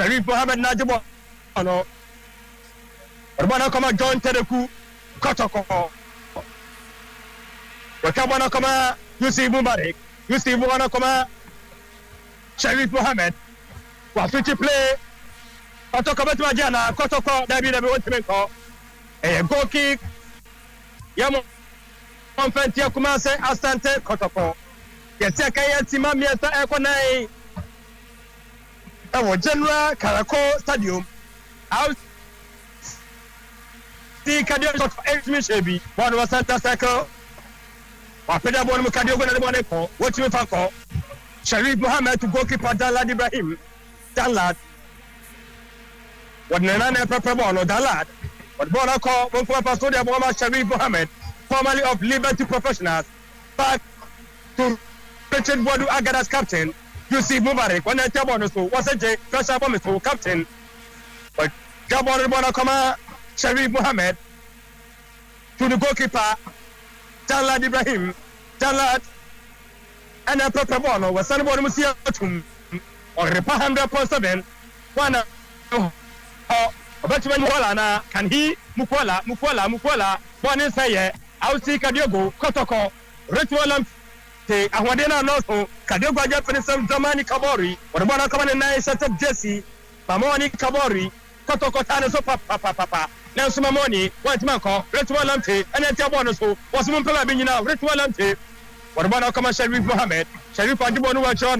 Sharif Mohammed Najibo no Orbana kama John Tereku Kotoko Wakabana kama Yusuf Mubarak Yusuf Mubarak kama Sharif Mohammed wa switch play Kotoko betu ajana Kotoko dabi wotimenko goal kick yamo Konfentia Kumase Asante Kotoko yesi kaya tima miesa ekonai ewo General Karako Stadium out the Kadiogo Exhibition one was Santa Circle Wapeda bonu Kadiogo na bonu ko wotimi fanko Sharif Mohammed to goalkeeper Dalad Ibrahim Dalad wadnana na pepe bono Dalad wadbona ko bonko paso dia Muhammad Sharif Mohammed formerly of Liberty Professionals back to Richard Bodu Agada's captain Yusuf Mubarak when the bono so was a J pressure bomb so captain but Gabon bona kama Sharif Mohammed to the goalkeeper Dalad Ibrahim Dalad and a proper bono was Sanabo Musia or Repa 100.7 one but when Wallana can he Mukwala one is say I'll see Kadiogo Kotoko Ritual te ahwadena no so Kadiogo Japanese Zamani Kabori or bona come na set up Jesse Mamoni Kabori Kotoko tane so papa now some money what man call Ritual Lamte and then Tabono so was mun pela bin now Ritual Lamte or bona come Sharif Mohammed Sharif Adibonu wa John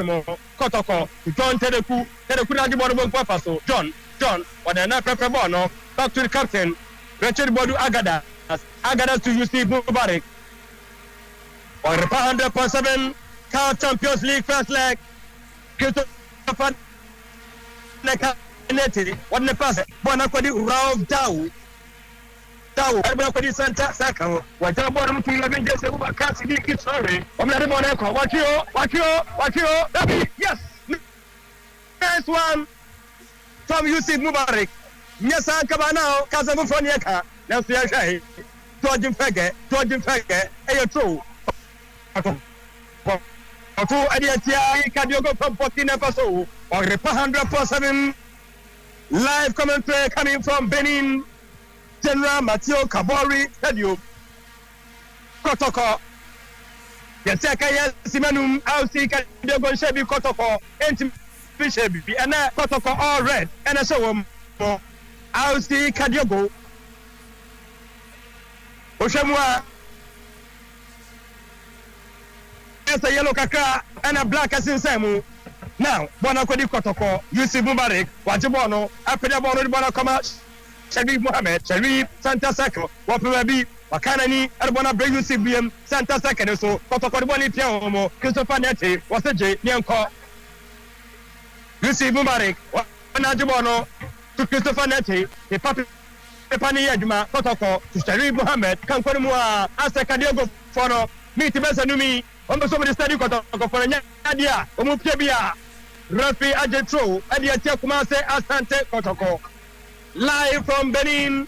Kotoko John Tereku na Adibonu bon papa so John or the na pepe bono back to the captain Richard Bodu Agada to Yusuf Mubarak or 100.7 CAF Champions League first leg Christopher Neti what the pass bona kwadi Rauf Dawu everybody kwadi center circle what the bottom to 11 just over cast league sorry omna bona ko watch you yes nice one from Yusuf Mubarak nyasa kaba now kasamu fonieka na so ya hwai tojim fege eyo Atu adiatia Kadiogo from Burkina Faso or 100.7 live commentary coming from Benin General Mathieu Kabori Stadium Kotoko Yesaka Simanum Ausi Kadiogo Shebi Kotoko Enti Shebi and Kotoko all red and a so Ausi Kadiogo Oshemwa a yellow kaka and a black as in Samu. Now, Bona Kodi Kotoko, Yusuf Mubarak, Wajibono, Apeda Bona Kama, Sharif Mohammed, Sharif, Santa Circle, Wapabi, Wakanani, Arbona Bray Yusuf BM, Santa Circle, so Kotoko Boni Piano, Christopher Neti, was a J, Nyanko, Yusuf Mubarak, Wanajibono, to Christopher Neti, the Papi Pani Yajma, Kotoko, to Sharif Mohammed, Kankorumua, Asante Kotoko, Fono, meet Besanumi. Somebody study Kotoko for Nadia, Omupia, Rafi Ajetro, Adiatia Kumase, Asante Kotoko. Live from Benin,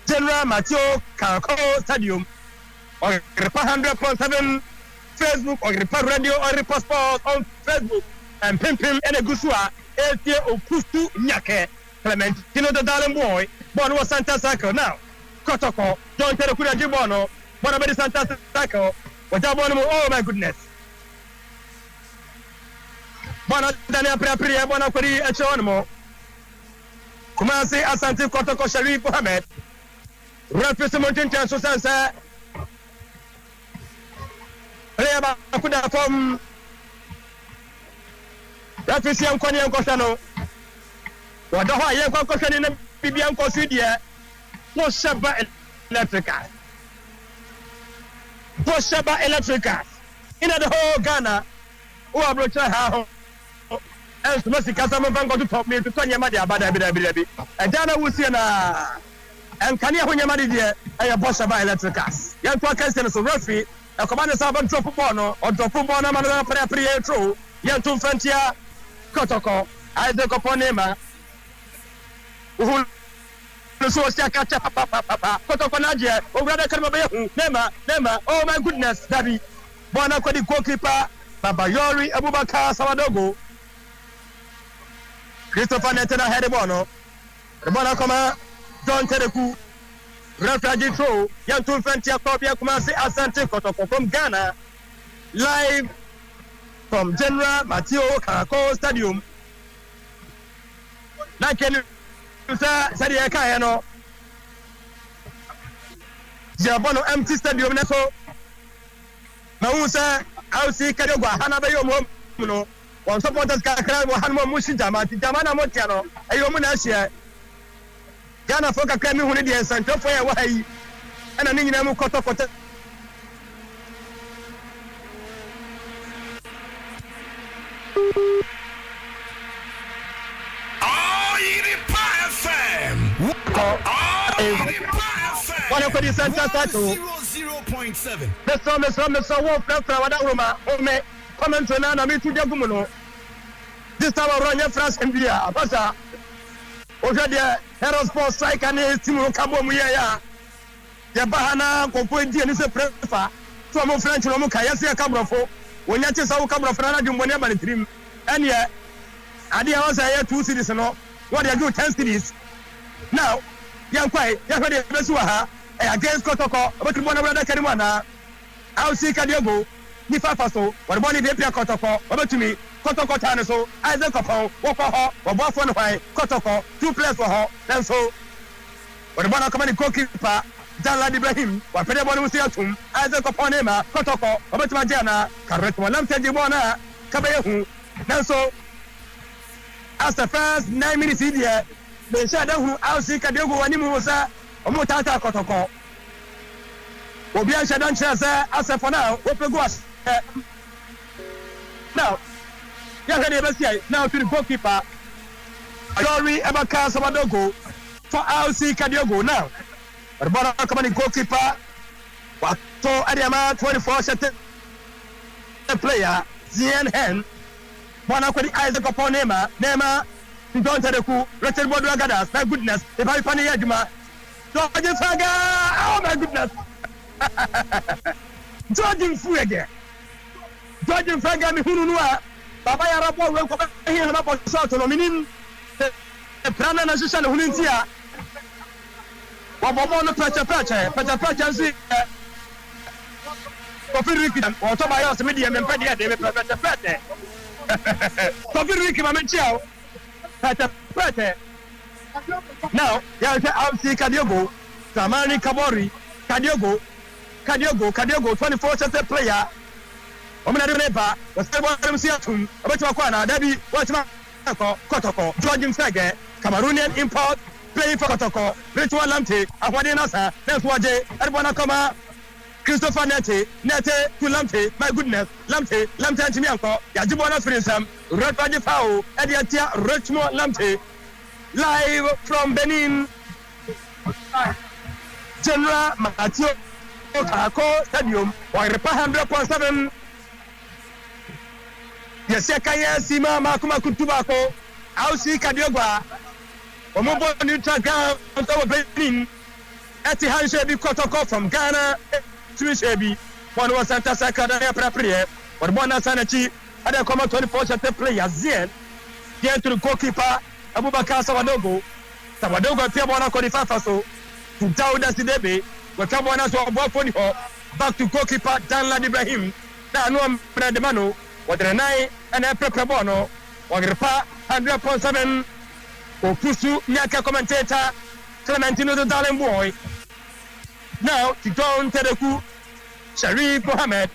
General Mathieu Karako Stadium, or 100.7 Facebook, or Repa Radio, or Repa Sports on Facebook, and Pimpim and a Gusua, Etia Opustu Nyake, Clementino the Darling Boy, Bono Santa Circle now. Kotoko, John Terekura Jibono, Bonabedi Santa Circle. Oh my goodness. Bona Daniel Priya Bona Kori Echonmo. Kumasi Asante Kotoko Sharif Mohammed. Referee Mountain Chance Sansa. Reba Kuda from Referee Yankoni Yankosano. Wadawa Yankosani na Bibian Kosidia. No Shaba Electrical. Toshaba Electricals in the whole Ghana who are broken how and Mexico some bank to top me to Tanya Madia Badabi and Dana will see and Kanya Hunyamadi dear and Boshaba Electricals. Young Quackers so referee a commander servant drop bono or drop bono manana pre true young two Frontier Kotoko Isaac Oponema who so papa Kotoko Nadia or rather Nema oh my goodness Daddy Bona Kodi goalkeeper Baba Yori Abubakar Sawadogo Christopher Netena head the ball. The ball come John Tedeku. Referee throw. Yantum Fentia Kobia Kumasi Asante Kotoko from Ghana. Live from General Matthew Karako Stadium. Like you say, Sadia Kayano. Jabono empty stadium na so. Na unsa Asante Kadiogo Hanabayo no. One supporters kakra wo hanmo mushi jama na motia no. Ayo mu na ahia. Ghana for kakra mi hunu de Asante for ya wa yi. Ana ni nyina mu kotokota. One of the center tackle 0.7. Mr. Wolf, Wadahuma, Ome, comment to Nana, me to Jagumuno. This time around your France and Bia, Basa. Over there, Aerosport strike and his team will come on. The Bahana, Copointi, and is a prefer. Some French Romukaya, camera for when you just saw camera for another whenever the dream. And yet, I did also hear 2 cities and all. What they do 10 cities. Now, young quiet, young Besuaha, against Kotoko, but one of the Karimana. I'll see Kadiogo, Nifa Faso, or Bonnie Depia Kotoko, over to me, Kotoko Tanaso, Isaac Kopo, Woko, or Buffon High, Kotoko, 2 players for her, then so. But one of the goalkeeper, Dalla Ibrahim, or Pedabon Musiatum, Isaac Koponema, Kotoko, over to Majana, correct one, Tedibona, Kabayahu, then so. As the first 9 minutes in here, the shadow who I'll see Kadiogo and Musa, or Mutata Kotoko. Obia Shadan Chaza, as for now, open was. Now, young lady, now to the goalkeeper. Sorry, Abaka Samadogo for I'll see Kadiogo now. But Bora coming goalkeeper, what to Adiama 24 set player, Zien Hen. Bona kwa di Isaac upon Nema, don't tell the coup, Richard Bodragadas, my goodness, if I find a Yajuma, George Faga, oh my goodness, George Fuege, George Faga, Mihunua, Baba Arapo will come here about Soto, meaning the Prana National Hunintia, Bobono Pacha, or Tobias Medium and Pedia, they will Pete. Coffee Ricky Mamachao. Now, I'll see Kadiogo, Samani Kabori, Kadiogo, 24 center player. Omina Reba, was the one Siatum, Abatuana, Debbie, what's my Kotoko, George Fege, Cameroonian import, playing for Kotoko, Ritual Lamte, Awadinasa, Neswaje, Erwanakoma. Christopher Nete to Lamte, my goodness, Lamte Antimianko, Yajibona Frinsam, Red Paji Fao, Ediatia, Richmond Lamte, live from Benin, General Matthew Karako Stadium, or 100.7. Yes, Yakaya Sima Makuma Kutubako, I'll see Kadiogo, Omobo Nutraga, Benin, Etihan Shebi Kotoko from Ghana. Shebi, one was Santa Sacada Prapria, but one Sanachi, and a common 24 player, Zien, here to the goalkeeper, Abubakar Samadogo, Piabona Codifaso, to Dauda Sidebi, but Tabona to Abofoniho, back to goalkeeper Dan Ibrahim, Danuam Prademano, or the Renai and April Prabono, or Repa 100.7, or Pusu, Nyaka commentator, Clementino the Darling Boy. Now, to John Tedeku, Sharif Mohammed,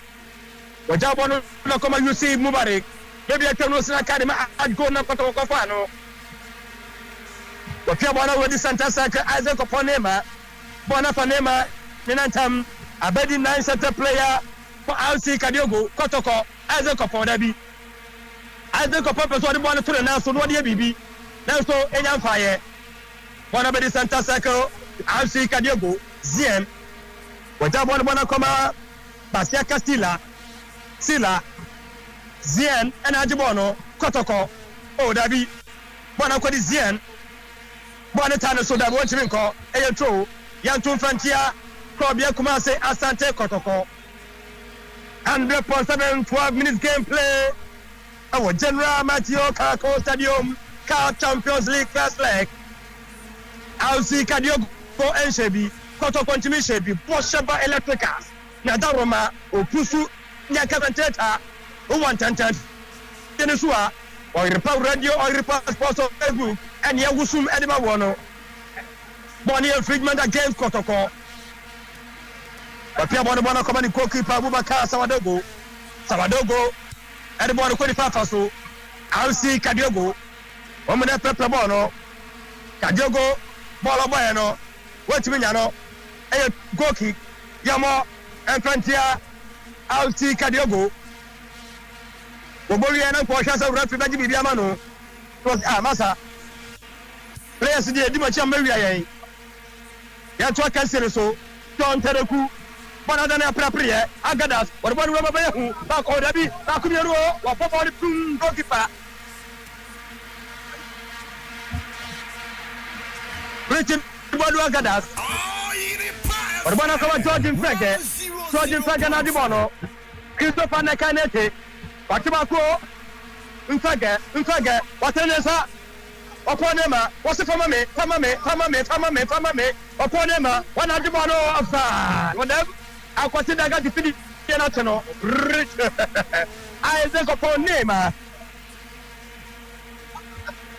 Wajabon Nakoma Yusuf Mubarak, maybe I can also academy at Gona Kotokofano. Wapiabona with the Santa Sacra, Isaac Oponema, Bonafanema, Nenantam, a very 9 center player for Alci Kadiogo, Kotoko, Isaac Oponabi. Isaac Opopus, what the one to the now, so what do you now so any fire. One of the Santa Sacra, Alci Kadiogo. Zien, Wajabon Bonacoma, Basia Castilla, Silla, Zien, and Ajibono, Kotoko, oh, Davi, Bonacodi Zien, Bonatana, so that what you call Ayatro, Yantum Frontier, Kobia Kumase, Asante Kotoko, 100.7, 12 minutes gameplay, our General Matthew Karako Stadium, CAF Champions League first leg. I'll see Kadiogo and Shebi, Kotoko and Shebi, Bosheba Electricals, Nadaroma, Opusu, Nyakavanteta, who want to Tenisua, or Report Radio, or Report Sports on Facebook, and Yawusum Edimawono. Bonnie and Friedman against Kotoko. But Piabona Command goalkeeper Abubakar Sawadogo, Edibon Kodifa Faso, I'll see Kadiogo, Omina Peplabono, Kadiogo, Bolo Bueno, what's Mignano, a goal kick, Yamo, and Frontier, I'll see Kadiogo. Boboliana Poshas of Rafi Biamano was Massa. Players in the Dimacha Maria. Yatwa Cancelo so, John Tereku, Bonadana Prapria, Agadas, or one rubber bear, back or Dabi, Bakumiro, or Papa goalkeeper. Richard Agadas, or one of our Georgian Frege, and Adibono, Christopher Nakanete, Batimako, Unfage, Watanesa. Oponema, what's the famame, Oponema, one of the mono of whatever. I consider I got the finish. Rich. I think upon name.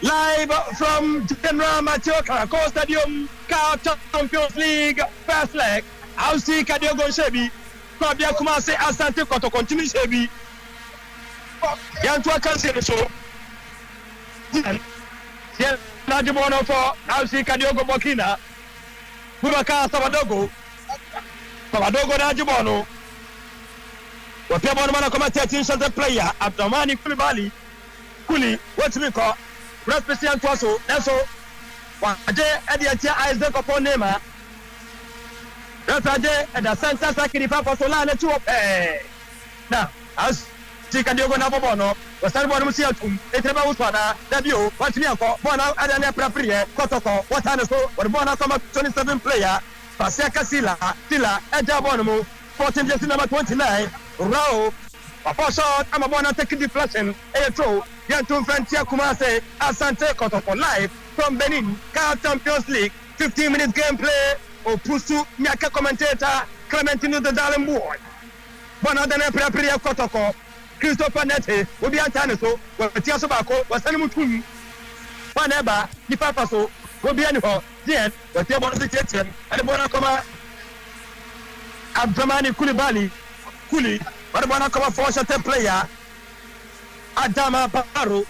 Live from General Mateo Caracol Stadium, CAF Champions League, first leg. I'll see Kadiogo Shebi, Fabia Kumase, Asante Kotoko, continue Shebi. Yantua Cancelo. Yes, Najibono for I'll see Kadiogo Bokina, Bubaka Sawadogo Najibono. What Piabona come at 13 center player, Abdomani Kuli, what's me call, Respician Twasso, Nesso, Waje, Ediatia, Isaac upon Nema, Rafaje, and the Santa Sakirifa for Solana to now, as Kadiogo Nabono, was Salvador Musiatum, Eteba Uswana, Dabio, what's me for Bona Adana Prapria, Kotoko, what Hanaso, or Bona Koma 27 player, Paseka Silla, Edabonomo, 14 jersey number 29, Rao, a shot, I'm a Bona taking deflection, a throw, Yantum Frontier Kumase, Asante Kotoko live from Benin, CAF Champions League, 15 minutes gameplay, Opusu, Nyaka commentator, Clementino the Darling Boy. Bona Adana Prapria Kotoko. Christopher Nete will be Antaniso, where Tiasobako was Animutum. Whenever the Papaso will be anyhow, then, but they want to get him, and the Bonacoma Abdramani Kuli, but the Bonacoma force a player, Adama Paro.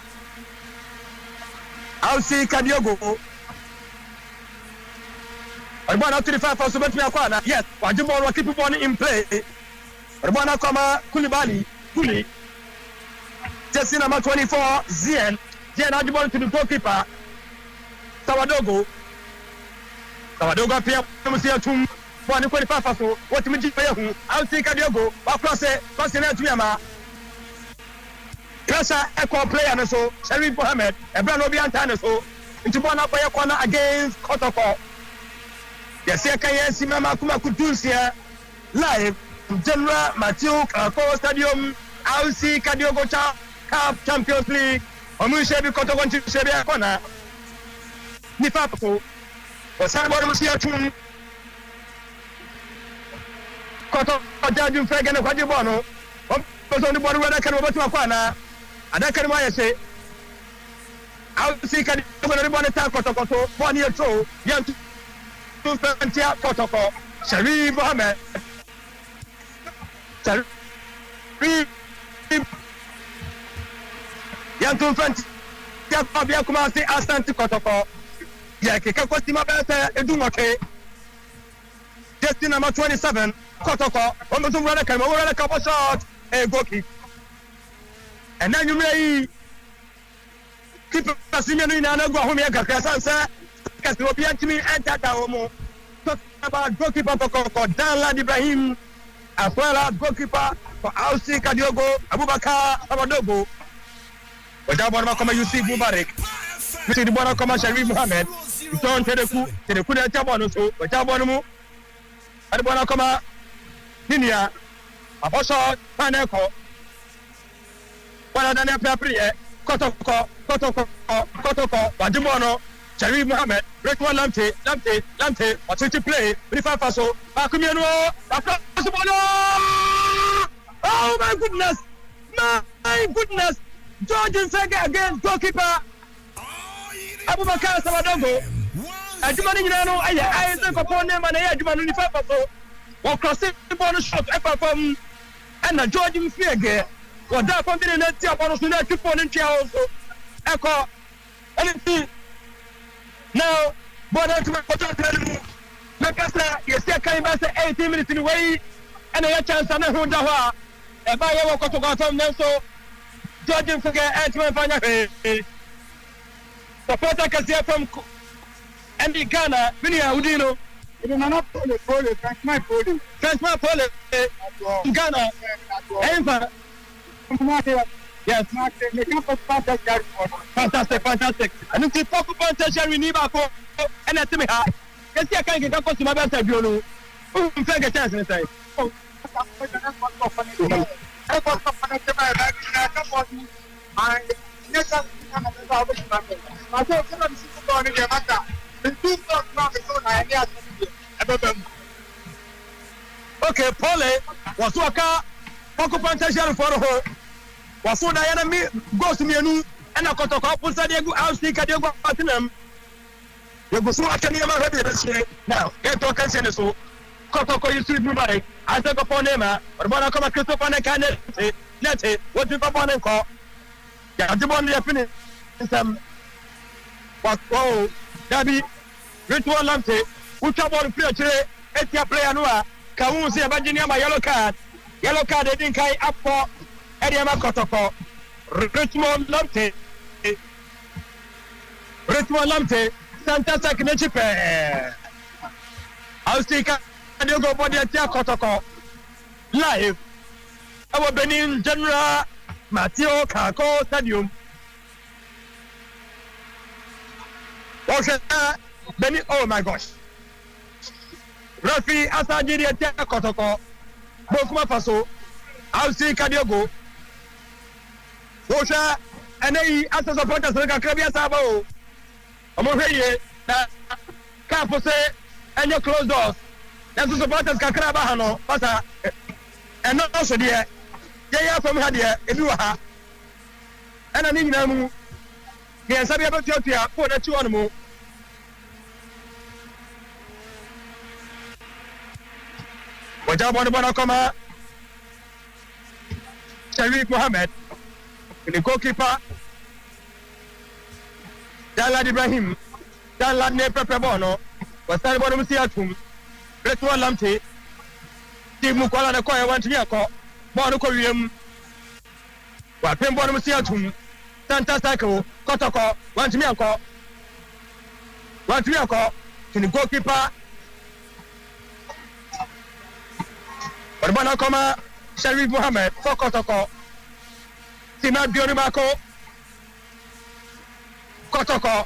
I'll see Kadiogo. I want out to the Papaso, but we are yes, but you want to keep on in play. Bonacoma Kuli. Just number 24, Zien Adibon to the goalkeeper. Sawadogo appear to see a tomb for the 25 Faso. What to me, I'll take Kadiogo, across it, passing out to Yama. Pressure, echo player, and so, Sharif Mohammed, and Brano Biantanaso, into one up by a corner against Kotoko. Yes, I can see Mama Kumakutusia live from General Mateo Caracol Stadium. I'll see Kadiogo CAF Champions League. Omushebi Kotoko to Shebi Akona. Nifapo. Osaboro Musiatum. Kotoko Jaju Fegen and Quadibono. Was on the border where I can over to Akwana. And I can why I say. I'll see Kadiogo and Kotoko 1 year old. Young to Frontier Kotoko. Sharif Mohammed. Yantum French, Fabia Kumasi, Asante Kotoko. Yaki Kakostima Beta, Edumoke. Just number 27, Kotoko. Almost run a couple shot, a goal kick. And then you may keep a senior in another home, Yakasan, because you will be to me and that homo. Talk about goalkeeper for Dan Ibrahim, as well as goalkeeper for Alci Kadiogo, Abubakar, Sawadogo. Wajabona kama Yusuf Mubarak, Wajabona kama Sharif Mohammed, John Tereku na Jabona so, Wajabona mu, Wajabona kama Ninia, Apostle Paneko, Wanadana Prapria, Kotoko, Wajimono, Sharif Mohammed, Rekwa Lamte, what's to play, Rifa Faso, Bakumiano, oh my goodness, George Nsega against goalkeeper Abubakar Samadongo. Ajumani Nano, I think upon them and I Ajumani Rifa Faso, or crossing the bonus shot from and a George Nsega. What that something in that tea upon us to that keep on in chair also. Echo anything now, but that's what I'm telling you. Nakasa, you see, I came back 18 minutes in the way, and I had a chance and I heard that. If I ever got to go from them, so judging for the answer, final support I can see from Andy Ghana, Vinia Udino. It is not pole, transfer pole, Ghana, yes, fantastic. And if you talk about tertiary, we need about and I think I can't get up to my best view. Who can take a chance inside? Okay, Paul was worker, occupant tertiary for her. Was so Diana me goes to me and I got a couple of Kadiogo, Kadiogo Platinum. You go so I can never ready to say now. Get to a consent so Kotoko you see me. I take upon him, but when I come a Christopher and I can't let it. What do you upon and call? Yeah, the one they finish. What oh, Dabby, Ritual Lamte, which are born player today, Etia player Noah, Kawusi, Virginia, my yellow card, they didn't carry up for. Ediama Kotoko, Richmond Lamte, Santa Saknechipe. I'll see Kadiogo body at Kotoko. Live. Our Benin General Matteo Kako Stadium. Benin, oh my gosh. Rafi Asajiri at Kotoko. Bokuma Faso. I'll see Kadiogo. Osha, and they as a supporters like a Krabia Sabo. I'm here. Can't say, and you close doors. That's the supporters Kakrabahano, Pasa, and not also dear. They are from Hadia, if you are. And I need them. Yes, I'll be able to hear for the 2 animal. What I want to come out. Sharif Mohammed, the goalkeeper, Dalad Ibrahim, Dalad Nepepe was started by Musiatum, Retwa Lamte, Steve Mukola, the choir, one to Yako, Bono William, Wapim Bono Musiatum, Santa Sako, Kotoko, one to Yako, to the goalkeeper, But Sharif Mohammed, Kotoko, Tina Bioribako, Kotoko,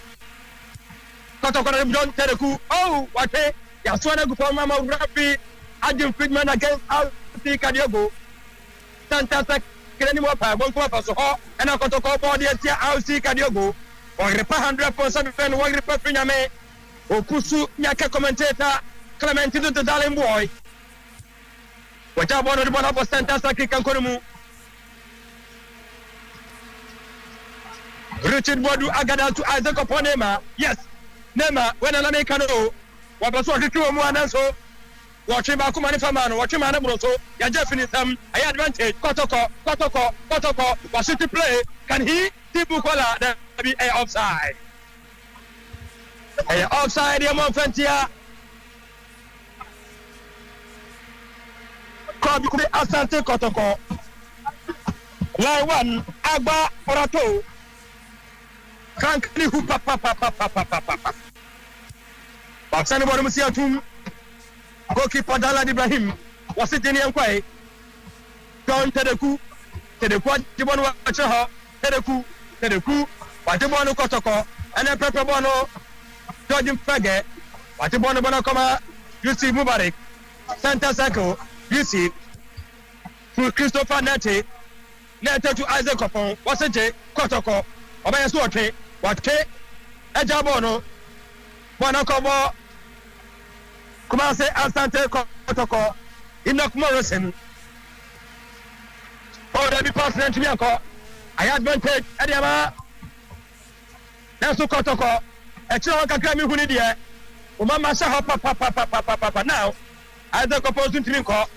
don't Tereku, oh, what a Yaswana Gupama Rafi, Adam Friedman against Asante Kadiogo, Santa Sakrenimo, one for so and a Kotoko body at Asante Kadiogo, or repair 100% one repair Finame, or Kusu Yaka commentator, Clementine the Darling boy. What I wanted to one of Santa Saki Kankorumu. Richard Wadu Agada to Isaac upon Nema. Yes, Nema, when an Americano, what was what you do, one so watching Bakumani Famano, watching Manabroso, you're definitely I advantage. Kotoko, was it to play? Can he, Tibukola, there be a offside? A offside, your Monfentia. Asante Kotoko. Line 1, Agba Orato. Frankly, who papa. Baksani Bomusiatum. Goalkeeper Dalad Ibrahim. Was it in Yankwai? John Tedeku. Tibon Wachaha. Tedeku. Watibono Kotoko. And then Pepe Bono. George Fage. Watibono Bonakoma. Yusi Mubarak. Santa Sako. You see, through Christopher Nete, na tetu Isaac Kopon Asante Kotoko obaya so otwe watwe eja ball no bona kobo kuma say Asante Kotoko Enoch Morrison oh that be pass na ntumi akọ I advantage adiama na so Kotoko e kire won kakra mi hu ni de o mama sha papa now Isaac Kopon so ntumi nkọ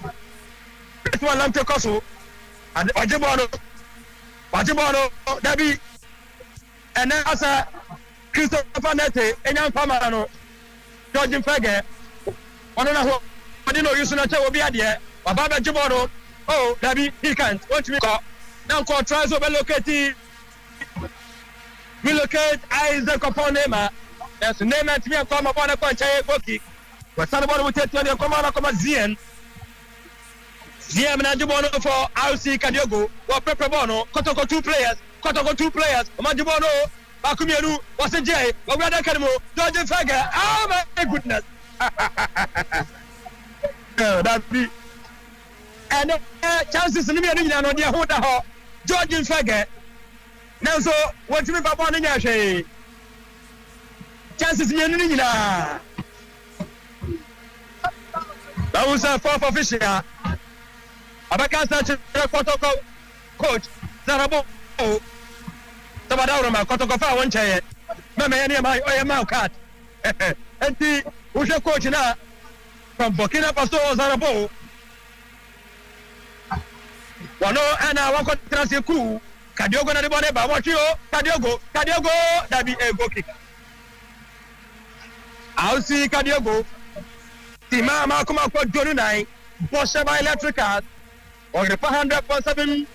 this one lam take oso and Wajibano Dabi and then as a Christopher Nete Enyan Pamano George Fege one of I didn't know you soon will be at the Baba Jibano oh Dabi he can't what me call now call tries over locate Isaac upon Nema there's a name at me and come upon a punch Boki but somebody will take you come on come Zien Ziam na Jibono for RC Kadiogo or Prepebono, Kotoko 2 players, Majibono, Bakumiru, was a J, Ogada Kanemo, George Fager. Oh my goodness. That be and chances in the Indian on the Hoda George Fager. Now so what you mean by one in Yashi? Chances in India. That was a fourth official. Abaka Sanchez Kotoko coach Zarabo Tabadaurama Kotoko fa one chair mama any my oil cat and the who's coach now from Burkina Faso Zarabo Wano and I want to transfer cool Kadiogo na debone ba watch you Kadiogo that be a goal kick I'll see Kadiogo Timama kuma kwa Jonunai Bosheba Electrical on the 100.7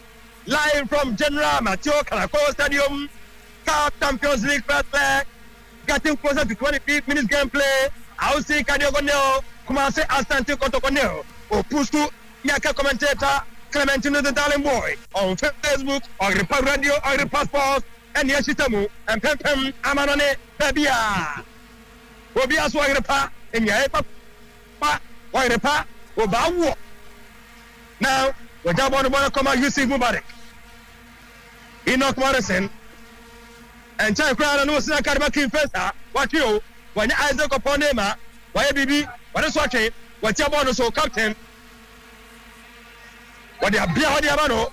live from General Mateo Caracol Stadium, Cup Champions League first leg, getting closer to 25 minutes gameplay. I'll see Kadiogo Neo, Kumase Asante Kotoko Neo, or Pustu Nyaka commentator Clementino the Darling Boy on Facebook, on the radio, on the passport, and Yashitamu, and Pempem Amanone Babia. Obia Swagrepa, and Yaepa, Wairepa, Obawo. Now, we just want to come out Yusuf Mubarak. Enoch Morrison. And Chai Crown and Osina Karmakin Festa. What you? When Isaac upon Nema. Why BB? What is watching? What you want to so captain? What they are behind the Amano.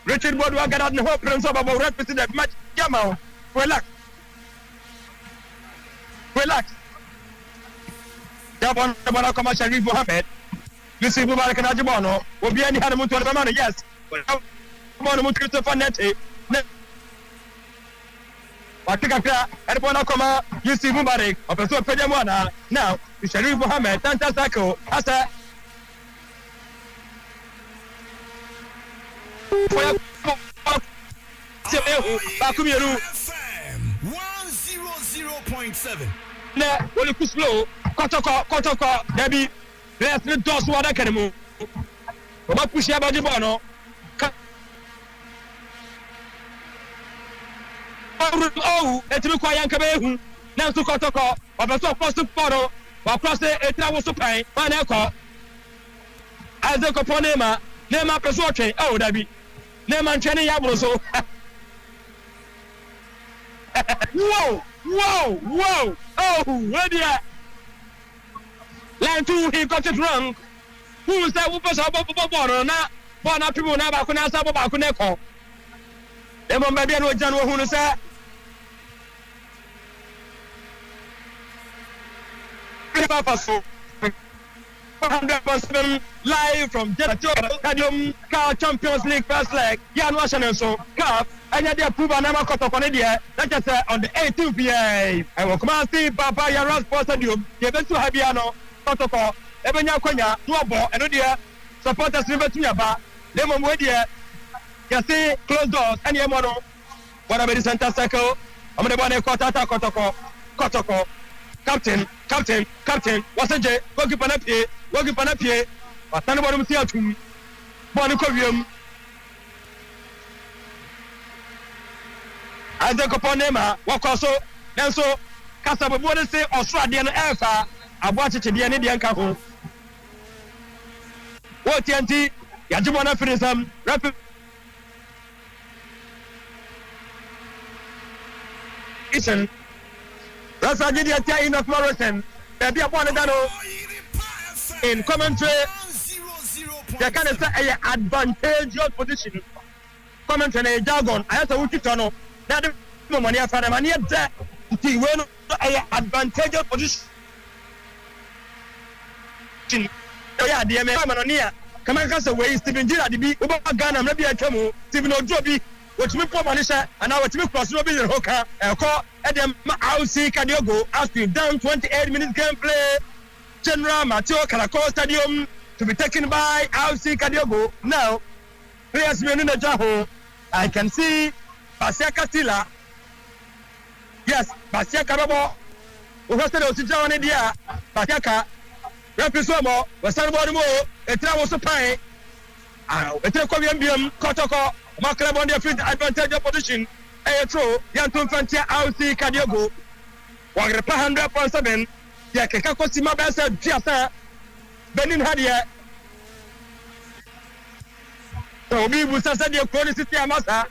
Richard Woodward got out in the whole prince of about representing that match. Yamao. Relax. Just want to come out Sharif Mohammed. You see, Mubarak and Ajibano will be any honeymoon to the man, yes. But come on, Christopher Nete. But take a car, and upon a comma, you see Mubarak, of a super Pedamana. Now, the Sharif Mohammed, Santa Sako, Asa. Bakumiru 100.7. Now, will you slow? Kotoko, Debbie. Let's not toss what I can move. What push about the bono? Oh, let's look at Yankabe. Now to Kotoko, or so close to photo, or cross the travel supply, my echo. As a coponema, Nema Pesoche, oh, Debbie. Nema Cheni Yabroso. Whoa! Oh, where do you? Line 2, he got it wrong. Who is that? Who was about Bona? Bona people never could answer about Kuneko. Emma Babian was General who said, Papaso 100% live from Stadium, Car Champions League first leg. Yan Washington so Cup. And yet, they approve an Amako Tokonedia. That is on the 18th PA. I will come and see Papa Yaras Stadium. You went to Habiano. Protocol, Ebenya Konya, Nuabo, and Odia, supporters never to Yaba, Lemon Wedia, Yasi, close doors, and Yamono, whatever the center circle, I'm the one Kotoko, captain, what's a J, working Panapie, or Tanabon Theatum, Bonicovium. As the Coponema, walk also, then so, Casabon say Australian Alpha. I watch it to the Indian Kaho. What TNT? Yajimona Finism, rapid Ethan. That's a good idea in of Morrison. There be a one in commentary. They can say an advantageous position. Commentary jargon. I have to look it on. That the money for the money that the well advantageous position. Yeah, the American. Come on, away Stephen Gilla the be over Ghana, maybe I come. Stephen Ojobi, which me for Manisha, and now which me cross Robbie and Hoka, and call Adam Aussie Kadiogo after down 28 minutes gameplay. General Mateo Caracol Stadium to be taken by Aussie Kadiogo. Now, players in the Jaho. I can see Basia Castilla. Yes, Basia Carabo. Who was the Ocean India? Basiaka. Repisomo, Western Bodimo, a travel supply. A Tecovium, Kotoko, Maclab on the field advantage position. A true, Yantum Fantia, Aussie Kadiogo. 100.7. Yakako Sima Bessa, Piasa, Benin Hadia. So we will say the quality Amasa.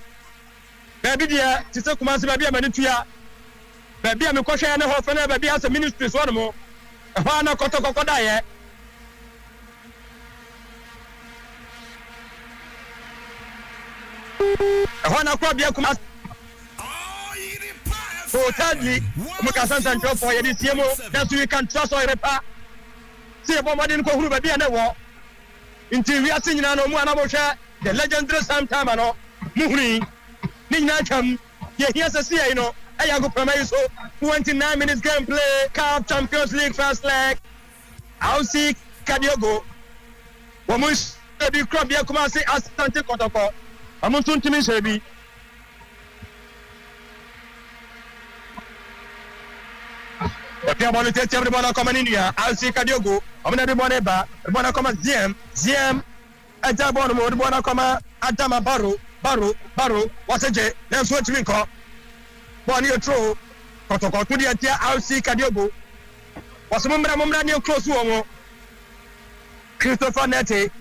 Baby dear, Sister Kumasi Baby Manitua. Baby, I'm a question and a half an baby as a ministry, one more. A Hana Kotoko Kodaya. A Hana Kwabia Kumas. So thirdly, Mukasan and Joe for Yadisiamo, that we can trust or repair. See a woman in Kohu Baby and a war. Until we are singing on Muanabosha, the legendary Sam Tamano, Muhri, Ninakam, here's a see, Ayago Promeso, 29 minutes gameplay, Cup Champions League first leg. I'll see Kadiogo. Wamush, the crop, Yakumasi, Asante Kotoko. I'm on to me, Shebi. If you want to take everybody come in India, I'll see Kadiogo. I'm going to be Boneba, Bona come ZM, at Jabono, Bona come Adama Baro, what's a jet? That's what we call. Bonnie Tro, Kotoko, to the idea, I'll see Kadiogo. Was a moment near close woman. Christopher Nette,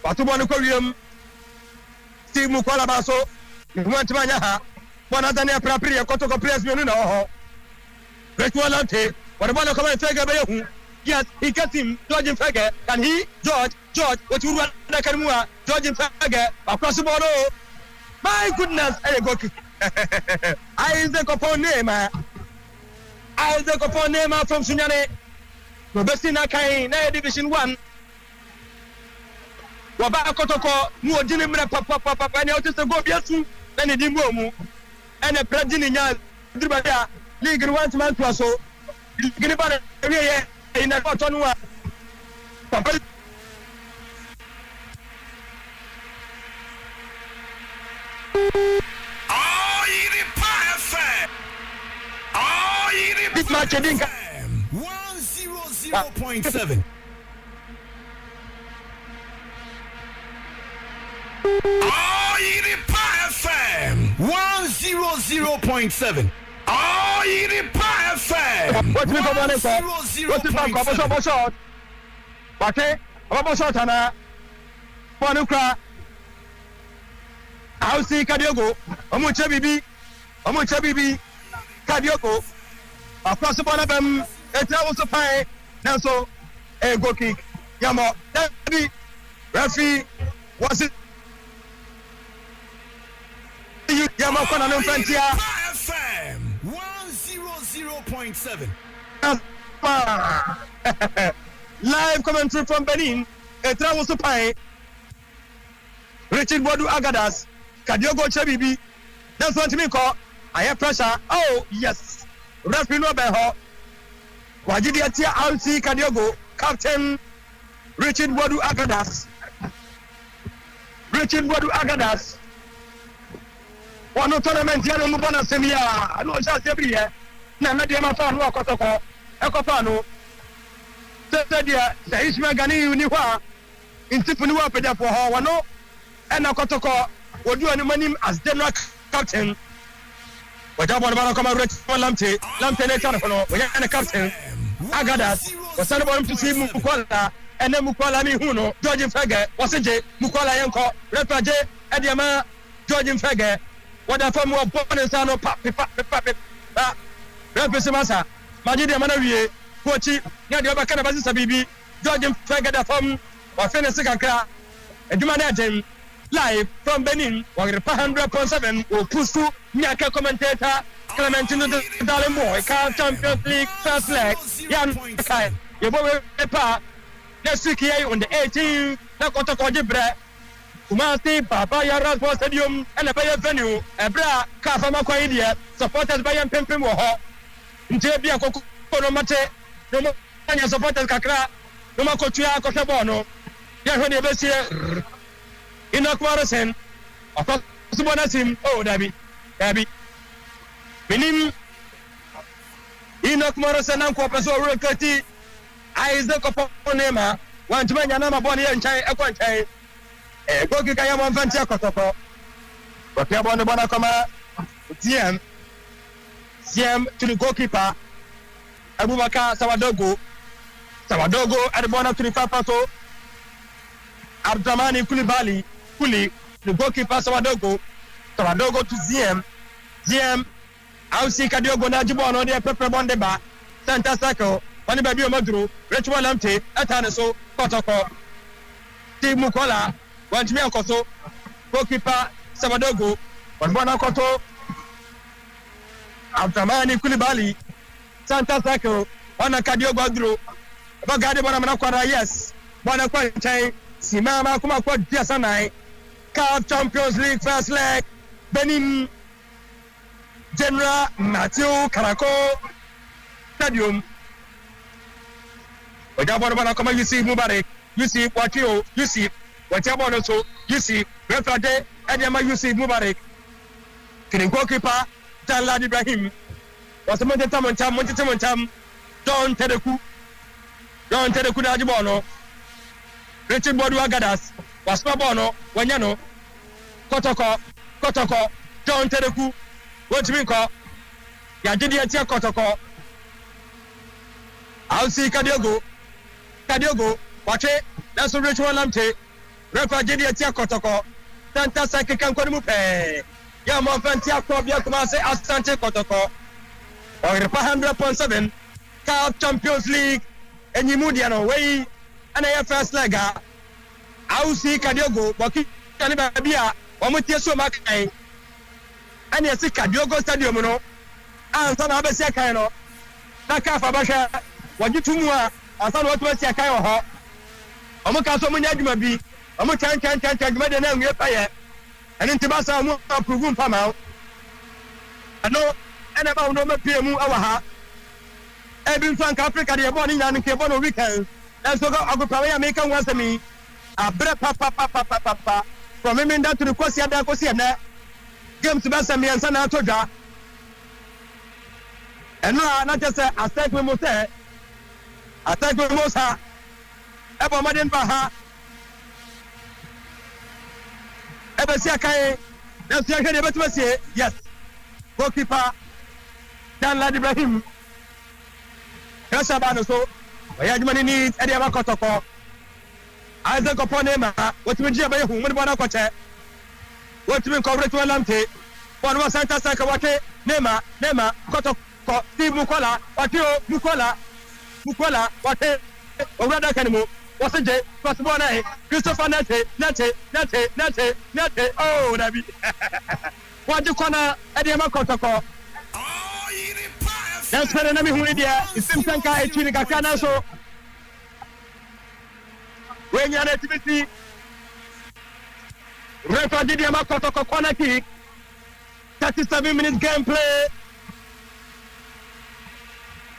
Watubano Steve Mukwala Basso, you went to Manyaha. One other near Prapria, Kotoko Press, you know. Great what about a comment figure? Yes, he got him, George Fagger, and he, George, what you run like a mua, George Fagger, across the border. My goodness, I go. Isaac upon name, from Sunyane, Robestina Kai, Division 1. Wabaka Kotoko, Mua Jinimra Papa, and out to go Biasu, and a Dimbomu. And a president in League 1 month or so. Get about it in a cotton one. This match, I think 100.7. FM 100.7. FM. What's the comment? What's the shot? Okay, about shot, Anna. Panuka. I'll see Kadiogo. Omucha Bibi. Kadiogo. Across the ball of them. It's also fine. Now, so a go kick. Yamo. Referee. Was it? Yamakona no Frontier FM 100.7. Live commentary from Benin. Etra was to pay. Richard Bodu Agadas. Kadiogo Chebibi. That's what me call. I have pressure. Oh yes. Referee no beho. Wajidi atia Alti Kadiogo. Captain Richard Bodu Agadas. One tournament here in Mubana Semia. I know just every year. Now, not the Amazon or Kotoko, Ecofano. Said the Ishmael Gani Uniwa in Tiffany for her, no, and a Kotoko will do any money as general captain. But I want to come and reach for Lamte, we have a captain. Agadas was celebrating to see Mukwala and then Mukwala Mihuno, George Fagger, was a J, Mukwala Yanko, Repaje, Ediama, George Fagger. what the form of bonus and pap. Representation, Majid Manawi, Kochi, Yadia Canabas Bibi, George Fagada from or Fenesaka, and Jumanajem, live from Benin, 100.7, or Pusu, Nyaka commentator, Clementino Dalemo, Car Champions League, first leg, Yan Kai, Yabo Pepa, next week here on the 18th, Nakotoko Jibre. Kumasi Papa Yara Sports Stadium and a Bayer venue, a bra, Kafama Quaidia, supporters by Pimpim Woho, Njebia Kokono Mate, no more supporters Kakra, no more Kotua Kotabono, Yahweh Bessia, Enoch Morrison, of course, Subonasim, oh, Dabby, Minim Enoch Morrison and Quapaso Rukati, Isaac Oponema, one to Manama Bonnie and Chai, a quantity. Goki kaya Asante Kotoko. But we are on the Bonacoma. CM to the goalkeeper. Abubakar Sawadogo at the bottom to the Fapato. Abdramani Kulibali, the goalkeeper Sawadogo to ZM. I'll see Kadiogo Najibon on the Pepper Bondeba. Santa Sako, Pani Baby Madru, Ritual Lamte, Atanaso, Kotoko. Team Mukola. Want me Koto, goalkeeper Sawadogo, but Bonakoto, Abdramani Kulibali, Santa Sako, Ona Kadiogo Drew, Bagadi Bonamanakwara, yes, Bonakwa, Simama Kumakwa Diasanai, CAF Champions League first leg, Benin, General Matthew Karako, Stadium. Bonakoma, you see Mubarak, you see Wakio, you see. Whatever also, you see, Refrade, Adama, you see Mubarak, killing goalkeeper, Jalad Ibrahim, was a Montetam, Don Tedeku, Najibono, Richard Bodua Gadas, was Mabono, Wanyano, Kotoko, Don Tedeku, what we call Yajidia Kotoko. I'll see Kadiogo, watch it, that's a ritual lamte. Refugee Tia Kotoko, Santa Saki Kankomupe, Yamon Fantia Kobia Kumase, Asante Kotoko, or 100.7, CAF Champions League, and Yimudiano way, and a first lega. I will see Kadiogo, Boki, Kanibabia, Omutia Makai, and you see Kadiogo Stadium, and San Abasia Kaino, Naka Fabasha, what you two more, and San what was Yakayo, Omukaso Munyadimabi. I'm a can made a name here, and in Tibasa, I'm a proven farmer. I know, and about no PMU our every Frank Africa, they are born in and Cabono weekend. And so I go probably make one to me. A breath papa from him down to the Cosia da Cosiana. Game to Bassami and San Antoja. And no, not just a attack with Mose, attack with Mosa, Ever Madden Baha. Ebesia Kai, that's your head about to yes. Goalkeeper Jalad Ibrahim. Kasabano so, Yajmani needs Eddie Kotoko. Isaac Oponema, what we do by whom we want to watch. What we call Ritual Lamte, one was Santa Sakawate, Nema, Kotoko, Steve Mukola, Mukola, what or rather Canimu. What's a J? What's one eye? Christopher Nate. Oh, David. What do you call Eddie Kotoko? That's for the name of India. It's Simpson Kai, Chinika so. When you're at activity, Refugee Kotoko corner kick, 37 minutes gameplay.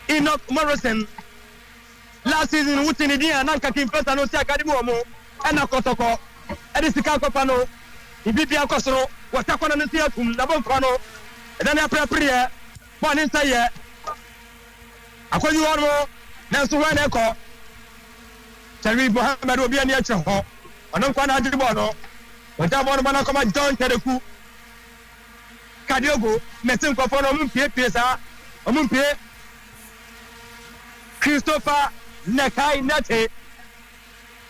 Enoch Morrison. Last season, Wutin India, Nanka Kim First and Osia Kadiogo, and Kotoko, and the Sikako Pano, Ibia Costro, Watakon and the Theatum, Nabon Pano, and then after prayer, one inside. I call you one more, that's the one echo. Terry Mohammed will be an answer. I don't want to do one. But I want to come and John Tedeku. Kadiogo, Messin Kofono Mumpie Pesa, Mumpie, Christopher. Nekai Nate,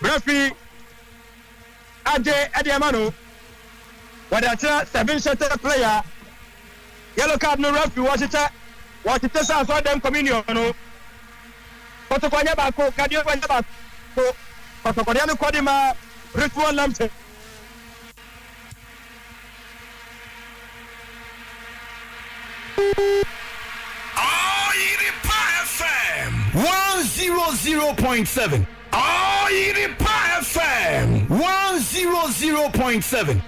referee Ade Adiamano, What a 7-shot player. Yellow card no referee watch it. What it is as them communion no. Kotoko nya ba ko Kadiogo nya ba ko Kotoko nya no kodima ritual lamte. FM 100.7. FM 100.7.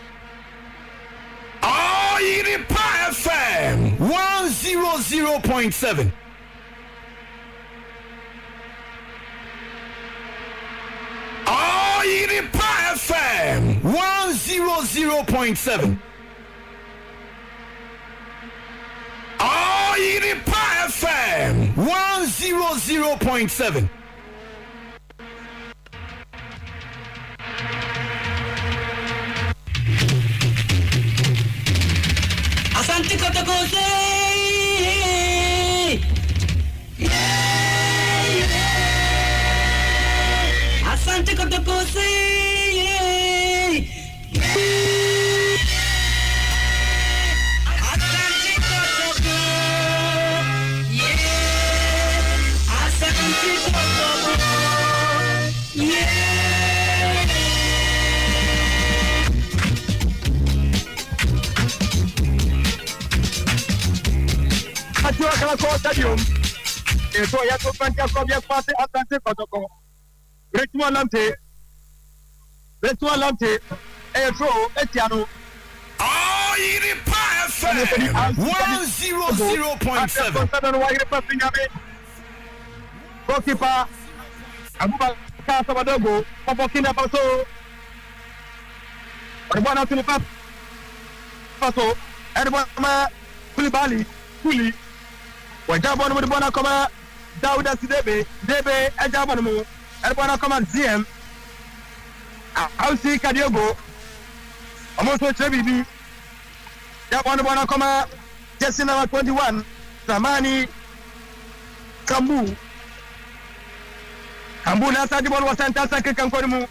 FM 100.7. FM 100.7. FM 100.7. Asante Kotoko say Asante Kotoko say Asante Kotoko Asante Kotoko Kadiogo Stadium. Eso ya to frente a cobia pase Asante Kotoko. Ritual lamte. Throw Etiano. FM 100.7. Goalkeeper Abubakar Sabadogo for Burkina Faso. Rwanda to the Faso. Erwama Koulibaly. Wajabon with Bona Koma Dauda Sidebe. Debe Ajabon. Erwana Koma ZM. I'll see Kadiogo. Almost Trebibi. Jabon Bona Koma. Jesse number 21. Samani Kambu na Sadibon was sent as a kick and Korimu.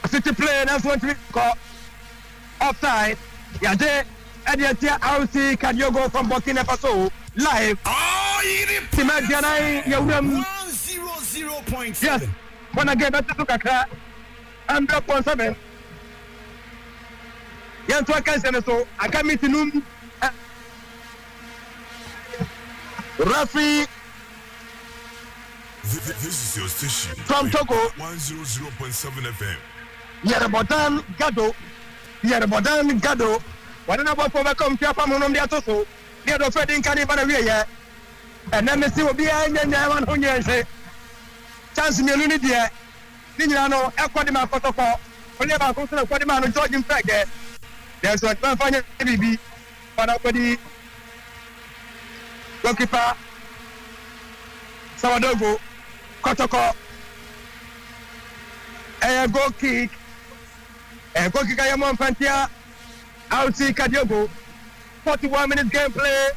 City play, that's what we call offside. Yade, Ediatia, I'll see Kadiogo from Burkina Faso live. Timadiana, Yawam 100.7. Yes, when I get back to Kaka, 100.7. Yantua Kansen, so I can meet him. Rafi. This is your station. From Togo. 100.7 FM. Yerebodan Gado. What about for come to Pamonum de Atoso? The other Fredin Canivana, and then the sea will be a one who say, Chance Miluni dear, Nino, Aquadima Kotoko, whenever goes to the Quadiman and Georgian Flag. There's what my final baby, but nobody. Goalkeeper Sabadogo Kotoko a goal kick Ayamon Fantia out see Kadiogo 41 minutes gameplay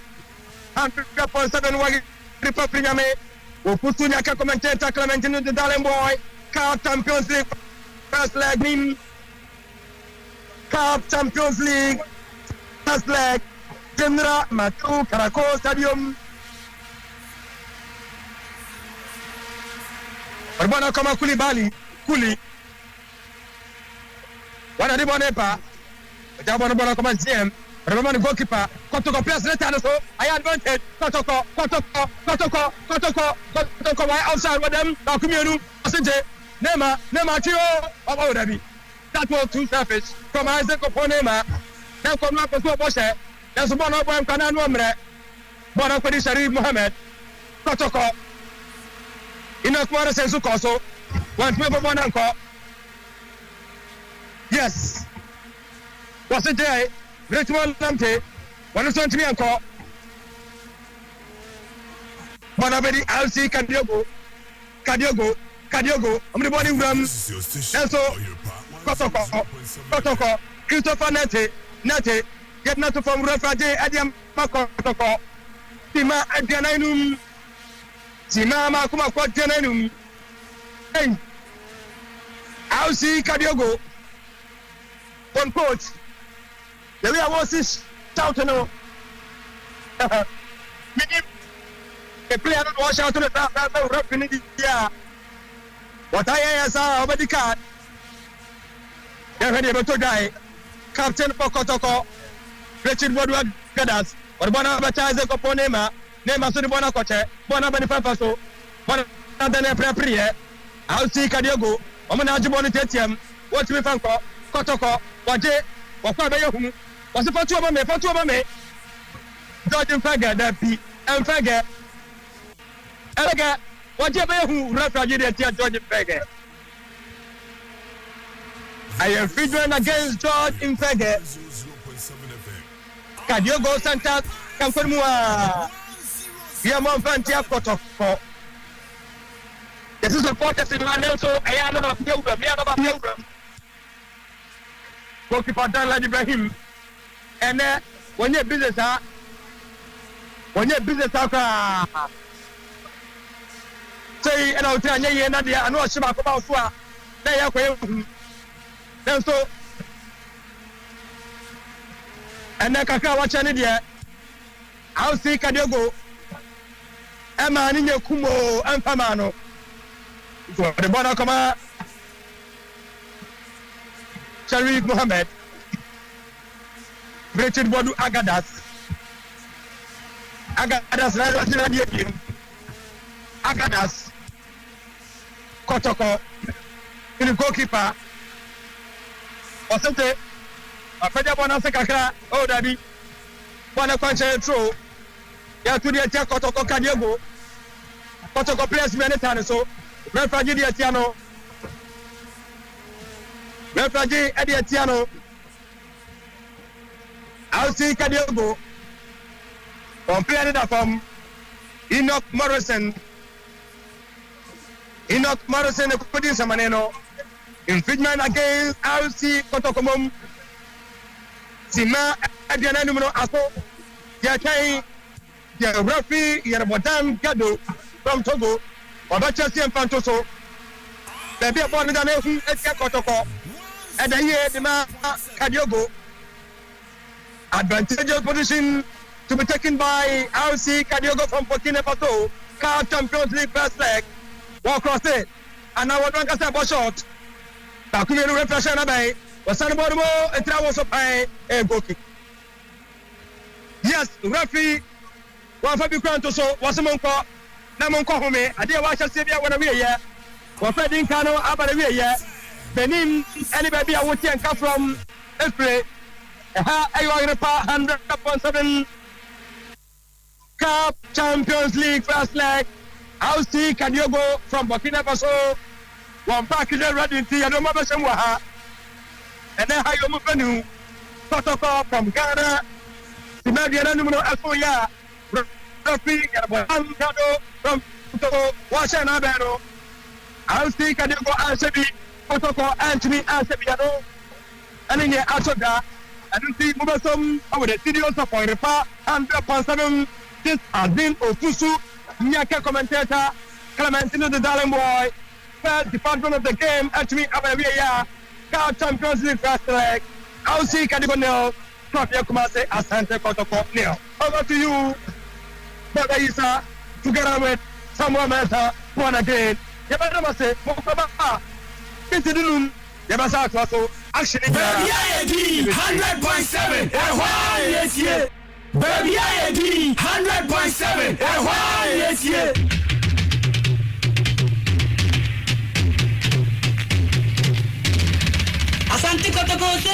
100.7 Wagi Republicame Opusunya commentator Clementine the Darling Boy Cup Champions League first leg Cup Champions League first leg General Matu Karako Stadium. Rwanda kama Koulibaly. Wana ribo nepa. Jabona bona kama GM. Rwanda goalkeeper. Kotoko press later so I advantage. Kotoko. Why outside with them? Bakumienu. Asante. Nema Chio. Oba Dabi. That was too selfish. From Isaac Oponema. Then come up to Boshe. There's one of them can number. One of the Sharif Mohammed. Kotoko. Inakwara sensu koso. One people one uncle. Yes. Was it there? Ritual Lamte. One is to me uncle. One of the LC Kadiogo. I'm the body room. And so Kotoko. Christopher Nete. Get not from Refrade Adiam Makotoko. Tima Adianum. Tima Makuma Quatianum. Hey, I'll see Kadiogo. one coach. The way I was this shouting, no. A player don't wash out to the top, rough in the year. What I saw over the card. They're ready to die. Captain for Kotoko, Richard Woodward Gadas, or Bonabatize Coponema, Nema Sudibona Coche, Bonabenefaso, Bonatane Prepria, I'll see Kadiogo, Omanajiboni Tetium, what we found Kotoko, Waje, Wakabayahum, was the Fatu me, George Fager, that be, and Fager, Elega, Wajabahu, Rafa, George Fager. I am featuring against George Infege. Kadiogo Santa Kamfurmua. Yamon Fantia Kotoko. This is a protest in Manelso. I am not a pilgrim. Goalkeeper Dan Ibrahim. And when your business are, say, and I'll tell you, Nadia, I know Shima Kobaswa. They are then so, and then Kaka watch any day. I'll see Kadiogo, Emma Nino Kumo, and Pamano. So the border come Sharif Mohammed, Richard Bodu Agadas, Agadas, Kotoko, in the goalkeeper. Asante, afanya bwana sekakra, oh Dabi, bwana kwancha intro, ya tudi etia Kotoko Kadiogo, Kotoko players menetane so, refraji di etiano, refraji edi etiano, I'll see Kadiogo, from player that from Enoch Morrison, Kudin Samaneno, infringement against RC Kotokomom. Sima Adiana numero Aso. Yakai, the referee, Yerbodan Gado from Togo, Obacha and Fantoso. There be a body than Etia Kotoko. And then here the man Kadiogo. Advantageous position to be taken by RC Kadiogo from Burkina Faso. Car Champions League first leg. Walk across it. And now we're going to step a shot. Takumi no refresher na bay wasan bodumo etra wo so pai e goal kick. Yes, referee wa fa bi kwanto so wasemonko na monko home ade wa hyase bia wona we ye wa fa din ka no abare we ye benin any baby a wotie nka from April ha ayo Europa 100.7 Cup Champions League first leg. I'll see Kadiogo from Burkina Faso. One pack is ready to see. I don't know what. And then how you move new Kotoko from Ghana. The Median number of Asoya. Referee from Washington Abero. I'll see Kadiogo Ansebi, Kotoko Anthony Ansebiano. And in the Asoda, I don't see Mubasum over the studios of Repa 100.7. This has been Ofusu, Nyaka commentator, Clementino the Darling Boy. First department of the game, actually, Abaya, Cup Champions League first leg. I'll see Kadiogo nil, Trophy Kumase, Asante Kotoko nil. Over to you, Baba Isa, together with Samuel Mensah, one again. Yabba say, Mokaba, Pitidun, Yabasa Kwaso, actually, Baby 100.7, and why, yes, yeah. Baby 100.7, and why, yes, yeah. Asante Kotoko say,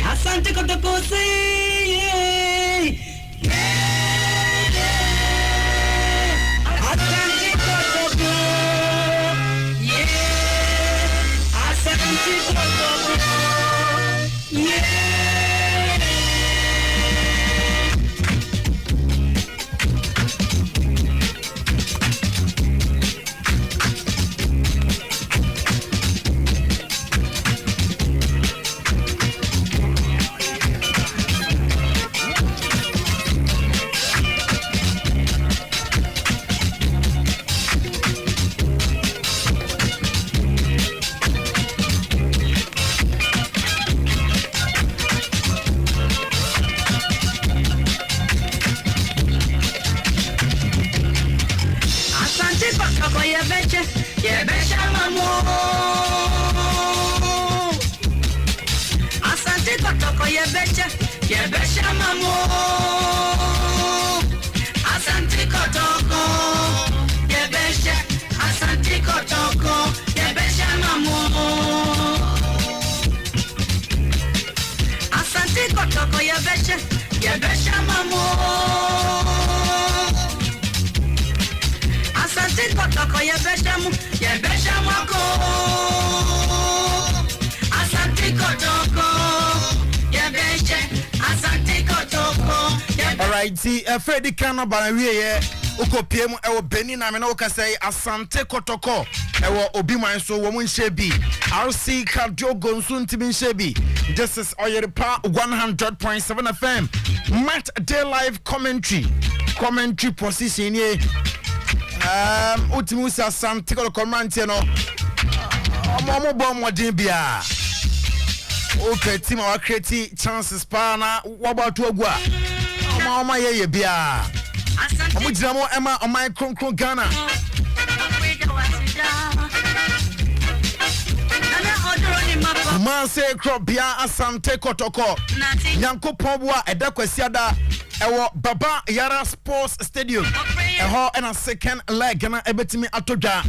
Asante Kotoko say, Asante Kotoko, yeah, Asante Kotoko, yeah. mamo. Asante Kotoko. Yebesha. Asante Kotoko. Yebesha mamo. Asante Kotoko. Yebesha mamo. Asante Kotoko. Yebesha mako. Asante Kotoko. Asante Kotoko. All right, see, Freddy Kano Banawie, Uko PM, Ewo Beni, na me na uka say Asante Kotoko, Ewo Obi Manso, Woman Shebi, RC Kadiogo, Nsun Timin Shebi. This is Oyeripa 100.7 FM. Match day live commentary position here. Utimusa Asante Kotoko Mantiano. Omo bom wadin bia. Okay, team our create chances pa na wabatu agua. Oma ye bia. Omo jinamo ema omai kronkron Ghana. Man say crop bia Asante Kotoko. Nyanko Pobwa eda kwesiada ewo Baba Yara Sports Stadium. Eho and a second leg na ebetimi atodwa.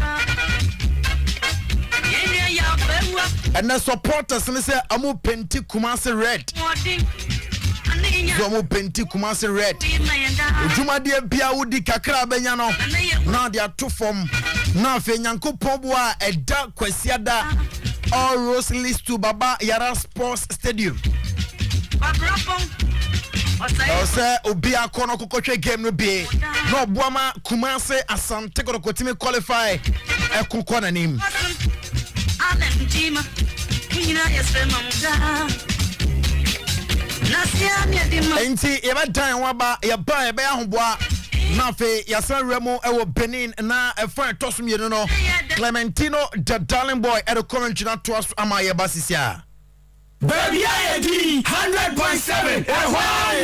And the supporters say amu penti Kumasi red. So amu penti Kumasi red. Juma dia bia wudi kakra benya no. Na dia to form. Na fe Nyankopon bua eda kwesiada all roads leads to Baba Yara Sports Stadium. Ose obi akono kokotwe game no be. No boama Kumasi Asante Kotoko timi qualify ekukọ na nim. Enti yaba dan waba yaba ebe ahoboa na fe yasan remo ewo Benin na efan tosum yenu no Clementino the darling boy at the current na to us ama yaba sisia Baby ID 100.7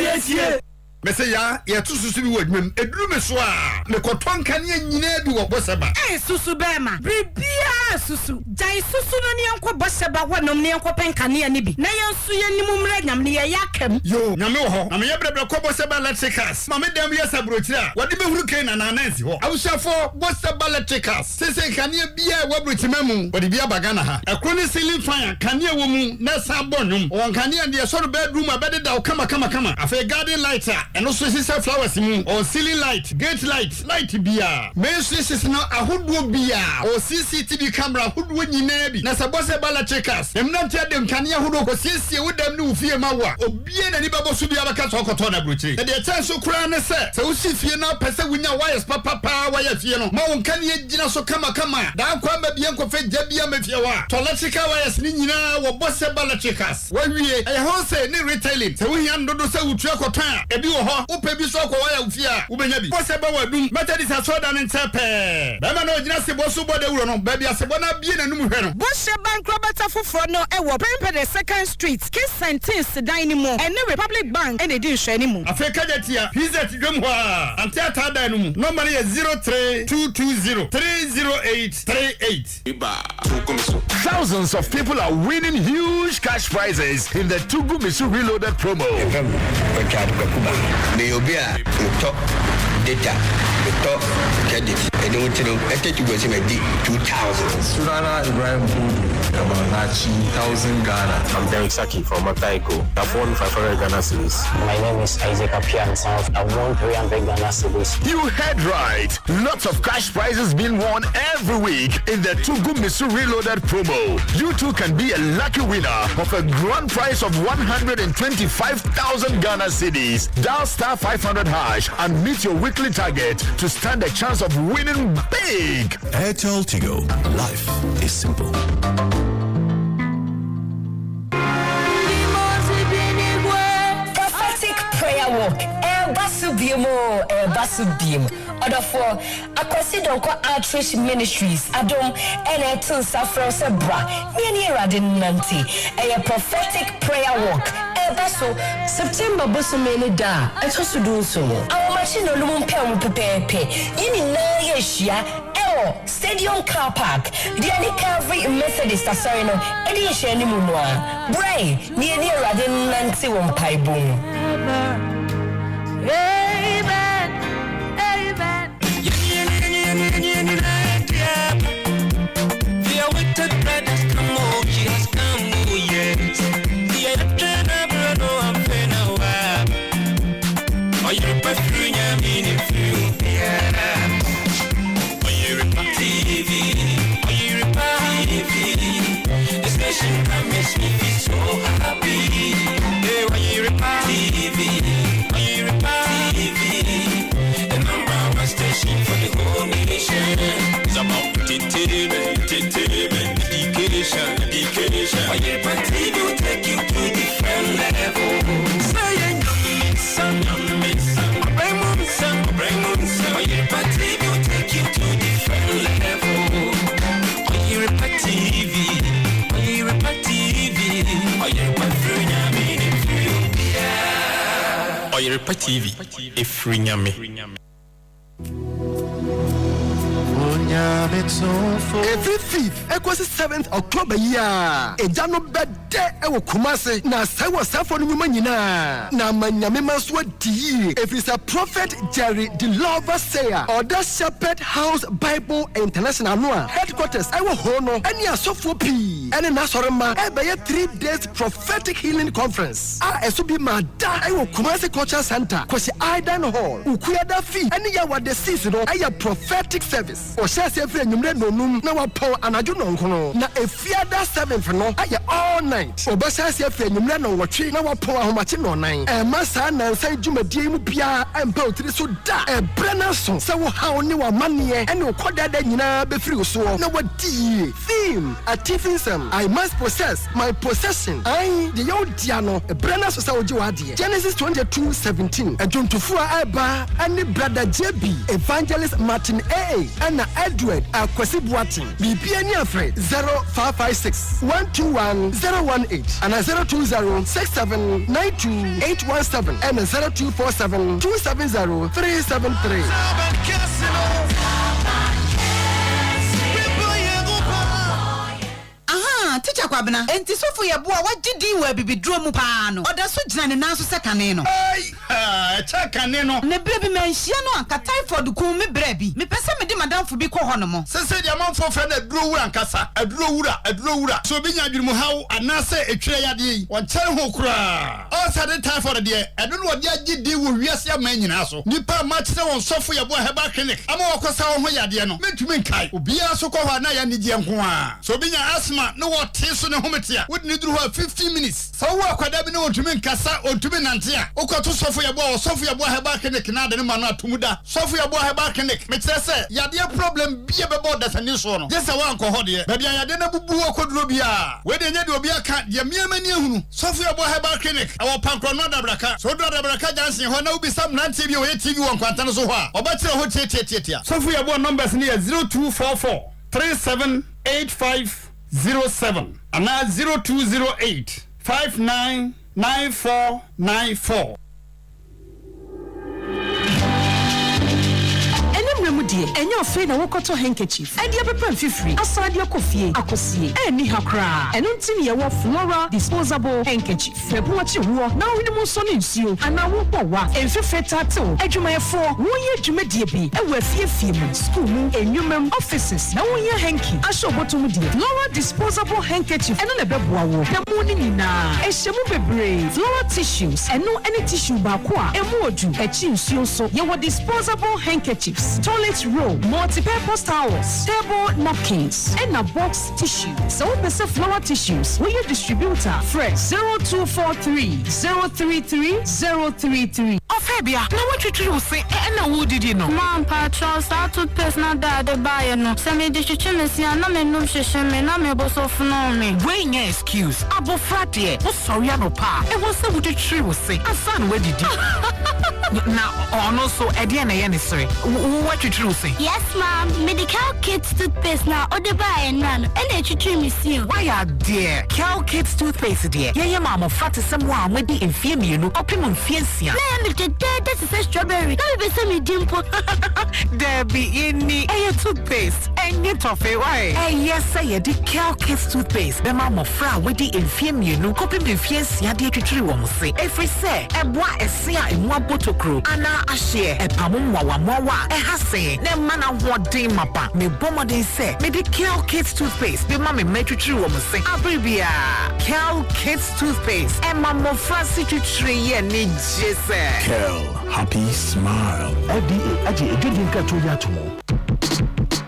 yes yeah. Meseya ya tususu bi wadwem eduru me so a me koton kane nyina bi wo boseba susu bema bibia susu jai susu no ne yanko boseba wonom ne yanko penkane ne bi na yansu yanimu mra nyam ne yakam yo nyame wo ho na me yebrebe ko boseba electricals ma me dem yesa brochira wode be huru kan na nanansi ho awushafo boseba electricals sese kane bia wo brochima mu wode bia bagana ha ekro ceiling fan kane wo mu na sabonum won kane de so bedroom abede da kama afa garden lighter and also see flowers or ceiling light, gate light bia. Main switches no ahodo bia or CCTV camera hodo nyina bi. Na sabose bala checkers. Dem na tia dem kania hodo ko siesie wo dem ne ufie mawa. Obie na ni babo so bia baka so koto na brochi. E de tia so kura ne se. Se wo si fie na pese wunya wires papa wire fie no. Ma won kania gina so kama. Da kwa ma bia nko fe bia ma fie wa. Electrical wires ni nyina wo bose bala checkers. Wa wie e ho se ni retailing. Se wo hia ndodo se wutua koto a. E bi wo ho upe bi so ko waya ufia ubenya bi bose ba wadum metadi sa soda ne ntepe ba ma no gina se boso bode wuro no ba bia se bona bie nanum hwe no bose bank robata foforo no ewo Pempede 2nd Street Kiss Sentence dan ni mo ene Republic Bank ene di nhwe ni mo Africa jetia visit dwom ho a ante ata dan no mu number ye 03220 30838 Thousands of people are winning huge cash prizes in the Tugu Misu Reloaded promo. Neobia, to data, to credit, and you want to know, I think you was in a deep 2000. Surana Ibrahim Kabanachi, 1,000 Ghana. I'm Derek Saki from Mataiko. I've won 500 Ghana cedis. My name is Isaac Apian. I've won 300 Ghana cedis. You heard right. Lots of cash prizes being won every week in the Tugu Misu Reloaded promo. You too can be a lucky winner of a grand prize of 125,000 Ghana cedis. Dial star 500 hash and meet your weekly target to stand a chance of winning big. Airtel Tigo. Life is simple. Prophetic prayer walk. Basubimo. Order for Akwasidonkwa Outreach Ministries. Adom ene safro sebra. Nieni radin nanti. A prophetic prayer walk. Baso September Bosomene da. Etosu do so. Our machine olum pepe. Yini na yeshia. Stadium car park. The only Calvary Methodist Asarino. Edi sheni munwa. Bray. Nieni radin nanti wompaibum. forever. Amen. Amen. The awaited bride has come, oh, she has come, oh, yes. The electric no, I'm fair now. Oh, you're perfect, I mean, if you, yeah. Oh, you're a TV. Oh, you're a TV. This nation can make me feel so happy. Hey, oh, you're a TV. Oh, you're a TV. The number one station for the whole nation. It's about entertainment, education. Oh, you're a TV will take you to different levels. Say, son, bring on, son. Oh, you're a TV will take you to different levels. Oh, you're a TV. Oh, you're a TV. Oh, you're a free nyame, yeah. Oh, you're a TV. A free nyame. Every 5th, equals 7th October year. A jano bede ewo kumase na sawa safo ni nyina. Na manyame maswa di. If it's a prophet Jerry the Lover Sayer or the Shepherd House Bible International Noa headquarters ewo hono eni asofo pi. Eni nasorema ebe 3 days prophetic healing conference. Esubi mada ewo kumase culture center. Kwasi Aidan Hall. Ukuyada fi. Eni ya wade season no aya prophetic service. Shase every nyumre nonum na wapo anadwo nonkono na efiada 7th no aye all night obashase every nyumre no wotwe na wapo ahomache no nan masa na nsan dwumadie mu bia empa otiri so da ebrena so se wo hawo ne wa mane ene okodada nyina befiri so na wadi theme atifinsem I must possess my possession I the yodia no ebrena so se wo giwade Genesis 22:17 adwontofu a eba ane brother JB evangelist Martin A and Edward Akwesi Buatin Bibia ni afre 0556 121 018 and 020 6792 817 and 0247 270 373. Teacher Kwabena, enti sofu ye boa wagidi we bibidro mu pa no. Oda so gina ne nanso se kane no. Cha kane no. Ne brebi menhia no anka typhoid ku me brebi. Me pese me di madamfo bi ko hono mo. Sese dia manfo fe na aduro wura nkasa. Aduro wura. So bi nya adwumu hawo anase etwire yade yi. Wonkyere ho kura. O sa de typhoid de edo no odi agidi wo wiase amanyina so. Nipa ma kire won sofu ye boa heba clinic. Ama wakosa wo ho yade no. Metumi nkai. Obi aso ko ho na ya nidi enko a. So bi nya asthma no Tiso ne hometia would need to have 15 minutes. So what could have been on to me Kasa or to be Nantia? Oko to Sophia Boy, Sophia Boy Habakinik, Nada Mana Tumuda, Sophia Boy Habakinik. Metse, ya dear problem be about that and this one. Just a one cohodia, but ya didn't could Rubia. Where the net will be a cat, ya mere menu. Sophia Boy Habakinik, our Pancronada Braca, so Dada Braca dancing, when will be some TV or TV on Quantanazoa, or Bachelor Hotel. Sophia Boy numbers near 0244 3785 07 and now 0208 599494. And your friend and walk to handkerchief. And the other free. Aside your coffee, akosie. Any hakra. And until you have Flora disposable handkerchief. February war. Now we no son in you. And now what wa. And for tattoo. Ejuma 4. 1 year Jumediabi. And we're few school and new offices. Now 1 year hanky. I show what to do. Flora disposable handkerchief. And on a bebwa. The morning na. A shamu be Flora tissues. And no any tissue bakwa. And more do. A chin so. You were disposable handkerchiefs. Toilet roll, multi-purpose towels, table napkins, and a box tissue. So we sell flower tissues. We are distributor. Fresh 0243 033 033. Fabia, now what you say? And who did you know? Mom, Patrol, start to person that the buyer no. Send me the chichimness, and I'm in no shame, and I'm able to know me. Wait, your excuse. Abo Friday, oh sorry, I no pa. It was so good the tree was say. I found where did you? Na ono so ede na ye ne sere. What you say? Yes, ma'am. Medical Kids toothpaste now. Odeba and run. And they treat me see. Why are there? Cal Kids toothpaste dear. Yeah, mama fat someone with the infirmier. Optimum fiancia. That is a strawberry. That will be some dimple. There be any toothpaste. And you toffee. Why? Yes, I did Cal Kids toothpaste. The mama fra with the infirmier. No copy me fiancia. Dear to tree woman say. Every say, a boy a sea in one bottle crew. Anna a share a pamwa wawa. A hase. The man I want day mappa. Me bomber they say. Me the Cal Kids toothpaste. The mommy made to tree woman say. Abribia. Cal Kids toothpaste. And mama fra to tree and need Kel, happy smile. FDA, aji edwin ka to ya tomo.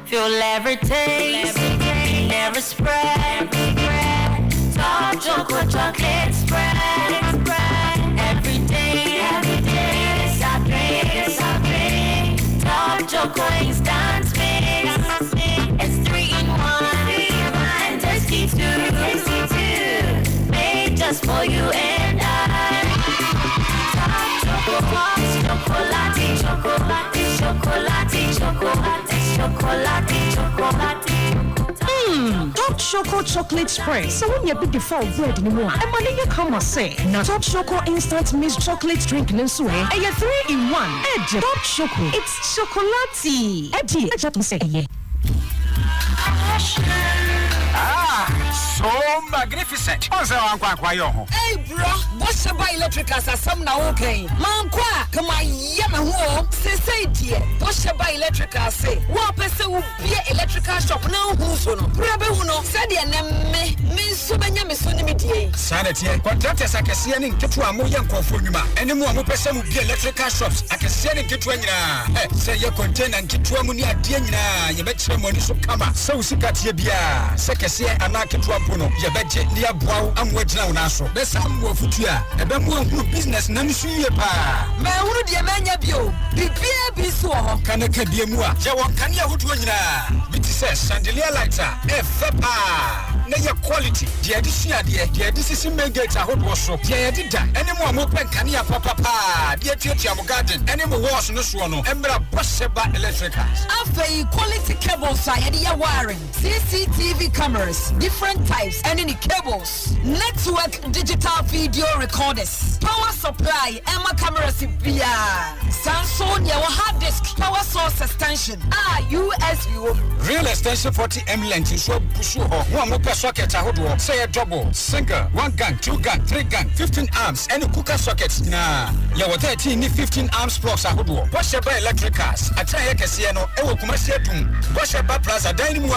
Feel every taste, never spread. Top chocolate spread. Every day, it's our drink. Top chocolate instant mix. It's 3 in 1, and tasty too. Made just for you and I. Top Choco chocolate spread. So when you be the fall bread anymore, and money you come and say, now Top Choco instant mixed chocolate drink in sweet, and you 3 in 1. Edge Top Choco. It's chocolatey. Edge, I just say yeah. So magnificent. What's our uncle? Hey, bro, what's about electricals as some now? Okay, man, come on, Yamaha, say, dear, what's about electricals? Say, what person will be electrical shop now? Who's on? Grab uno, said your name, means so many missunimity. Sanity, contractors, I can see any get to a more young conformima. Any more person will be electrical shops. I can see any get to any. Say your content and get to a money at Diana. You bet your money so come up. So sick at Yabia, Second, and I can drop. You bet near Bow, I'm waiting on us. There's some more future. A bit more business, none see a pa. Man, who do you man you? Be so. Can I be more? Jawan can you who it says Sandelia lighter, F. Near quality, the addition, the addition may get a hot wash up. The editor, any more open can you papa, dear teacher garden, any more wash no swallow, Embra Bosheba Electricals. After quality cables, I had wiring, CCTV cameras, different types, and any cables, network digital video recorders, power supply, Emma cameras, Samsung, your hard disk, power source extension, USB. Real extension 40M length is so push or one more socket. Say a double, single, 1 gun, 2 gun, 3 gun, 15 amps, and cooker sockets. Nah, you were 13 15 amps plus a hood. Wash your electricals. I try a casino, Ewo Kumasiatum, Wash your plaza, Dynamo.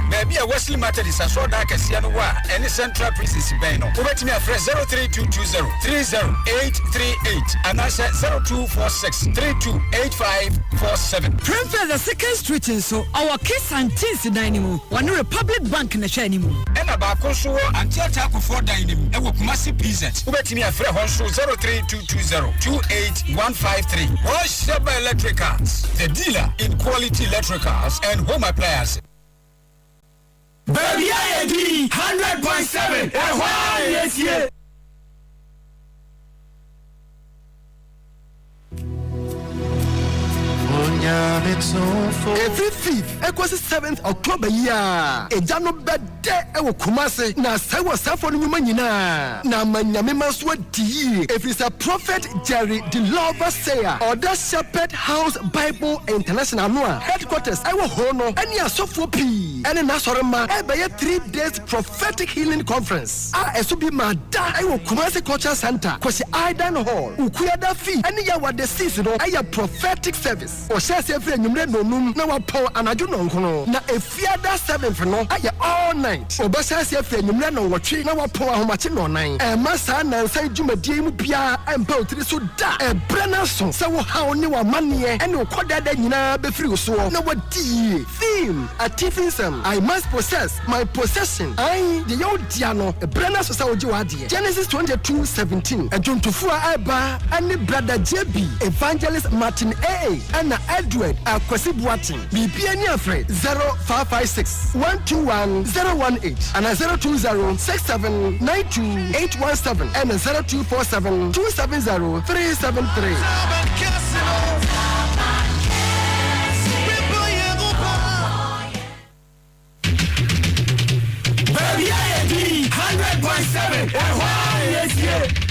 Maybe a Wesley Methodist, a short dark casino, any central princess Beno. Wait me a fresh 03220 30838, and I said 0246 328547. Prince the second street in so our kids and teens in Dynamo, one Republic Bank in the Shiny. And about Koso and Tiago for Dynamo, and with massive peasants. Wait me a fresh 03220 28153. Wash your electricals, the dealer in quality electricals and home appliances. Baby, I 100.7 and why yes, yeah. Every 5th, equals 7th October year. Ejano bede ewo kumase na sewa safo ni nyina. Na manyame maswa di. If it's a prophet Jerry the Lover Sayer or the Shepherd House Bible International Noah headquarters ewo hono eni asofo pi. Eni nasorema ebe 3 days prophetic healing conference. Esubi mada ewo kumase culture center. Kwasi Aidan Hall. Ukuyada fi eni ya wade season no aya prophetic service. Oshase every nyumre nonum na wapo anadwo nonkono na efiada 7th no aye all night obashase every nyumre no wotwe na wapo ahomache no nan masa na nsan dwumadie mu bia empa otiri so da ebre na so se wo hawo ne wa mane ene okodada nyina be free so na wadi theme a tifinsem I must possess my possession I the yodia no ebre na so se woji wade Genesis 22:17 adwontofu a eba ane brother JB evangelist Martin A and Edward Akwasi chatting. BPN Yafre 0556 121 018 and 020 67 92 817 and 0247 270 373.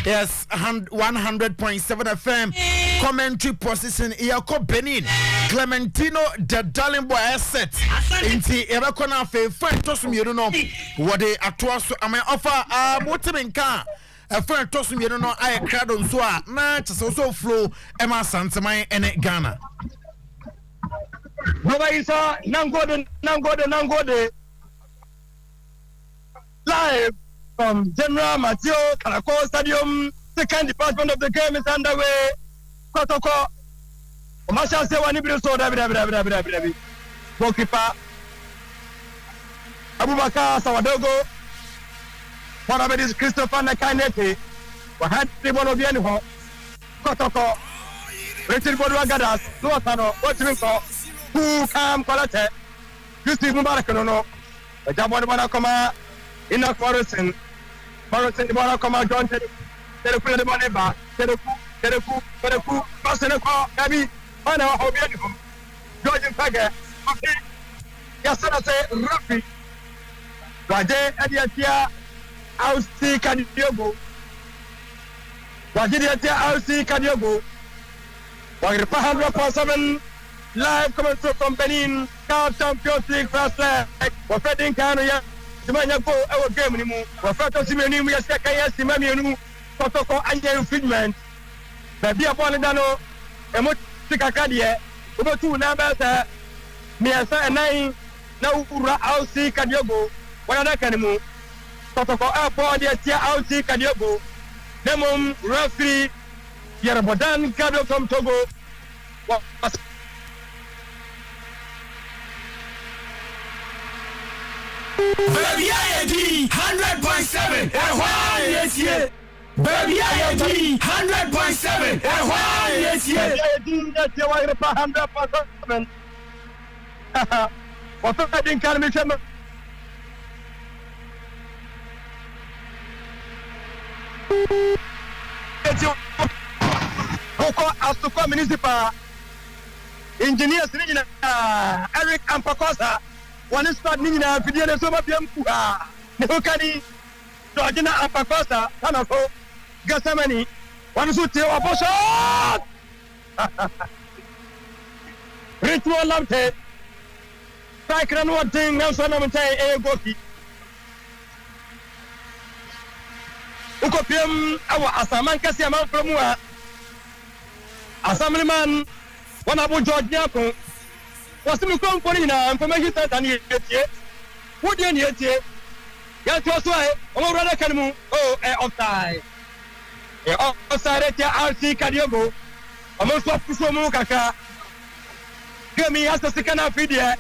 Yes, 100.7 FM. Commentary position. Iako Benin. Clementino, the darling boy asset. Inti Erakona fe friend tosum you know. What they atwaso ame offer motiminka. A friend tosum you know. I crowd on so na so flow Emma Santamai and Ghana. Baba Isa Nangode. Live from General Mateo Caracol Stadium. Second department of the game is underway. Kotoko. Marshal say one ibiro so David. Goalkeeper Abubakar Sawadogo. One of it is Christopher Nakanete. We had the one of the animal. Kotoko. Richard Bodwagadas. Luatano. What you call? Who come Colate? Yusuf Mubarak. The job one come Enoch Morrison, the ball come out, John Teleku, the money back, Teleku, passing a call, Abby, I know how beautiful. George Fager, okay. Yes, I say, Rafi, Raje, Adiatia, I'll see Kadiogo. Rajidia, I'll see Kadiogo. 100.7 live coming through from Benin, Car Champions League first leg. We're fighting Kano. Simanya go our game anymore. We fight to Simani, we are second year Simani, Kotoko, and infringement. Baby, upon Dano, and what Tikakadia, over 2 numbers, Miasa and 9, now I'll see Kadiogo, what other anymore. Kotoko, airport, I'll see Kadiogo, Demon, referee, Yarabodan, Kado from Togo. Baby IAD 100.7 yes. Baby IAD 100.7 yes. IAD 100.7. What's that in Carmission? Koko Asuko Municipal Engineers Eric Ampakosa. One is not meaning a video of some of them who are Nukani, Georgina Apacosta, Tanako, Gasamani, one who tell a shot. Ritual Lamte, Sakran one thing, Nelson Amante, a Goki. Ukopium, our Asaman Kasiaman from Mua Assemblyman, one about George Yako. Was the come for information that I need yet? Would you need yet? Yes, was why, all rather can move. Oh, offside. Offside at RC Kadiogo. Almost what to so Mukaka. Give me as the second half video.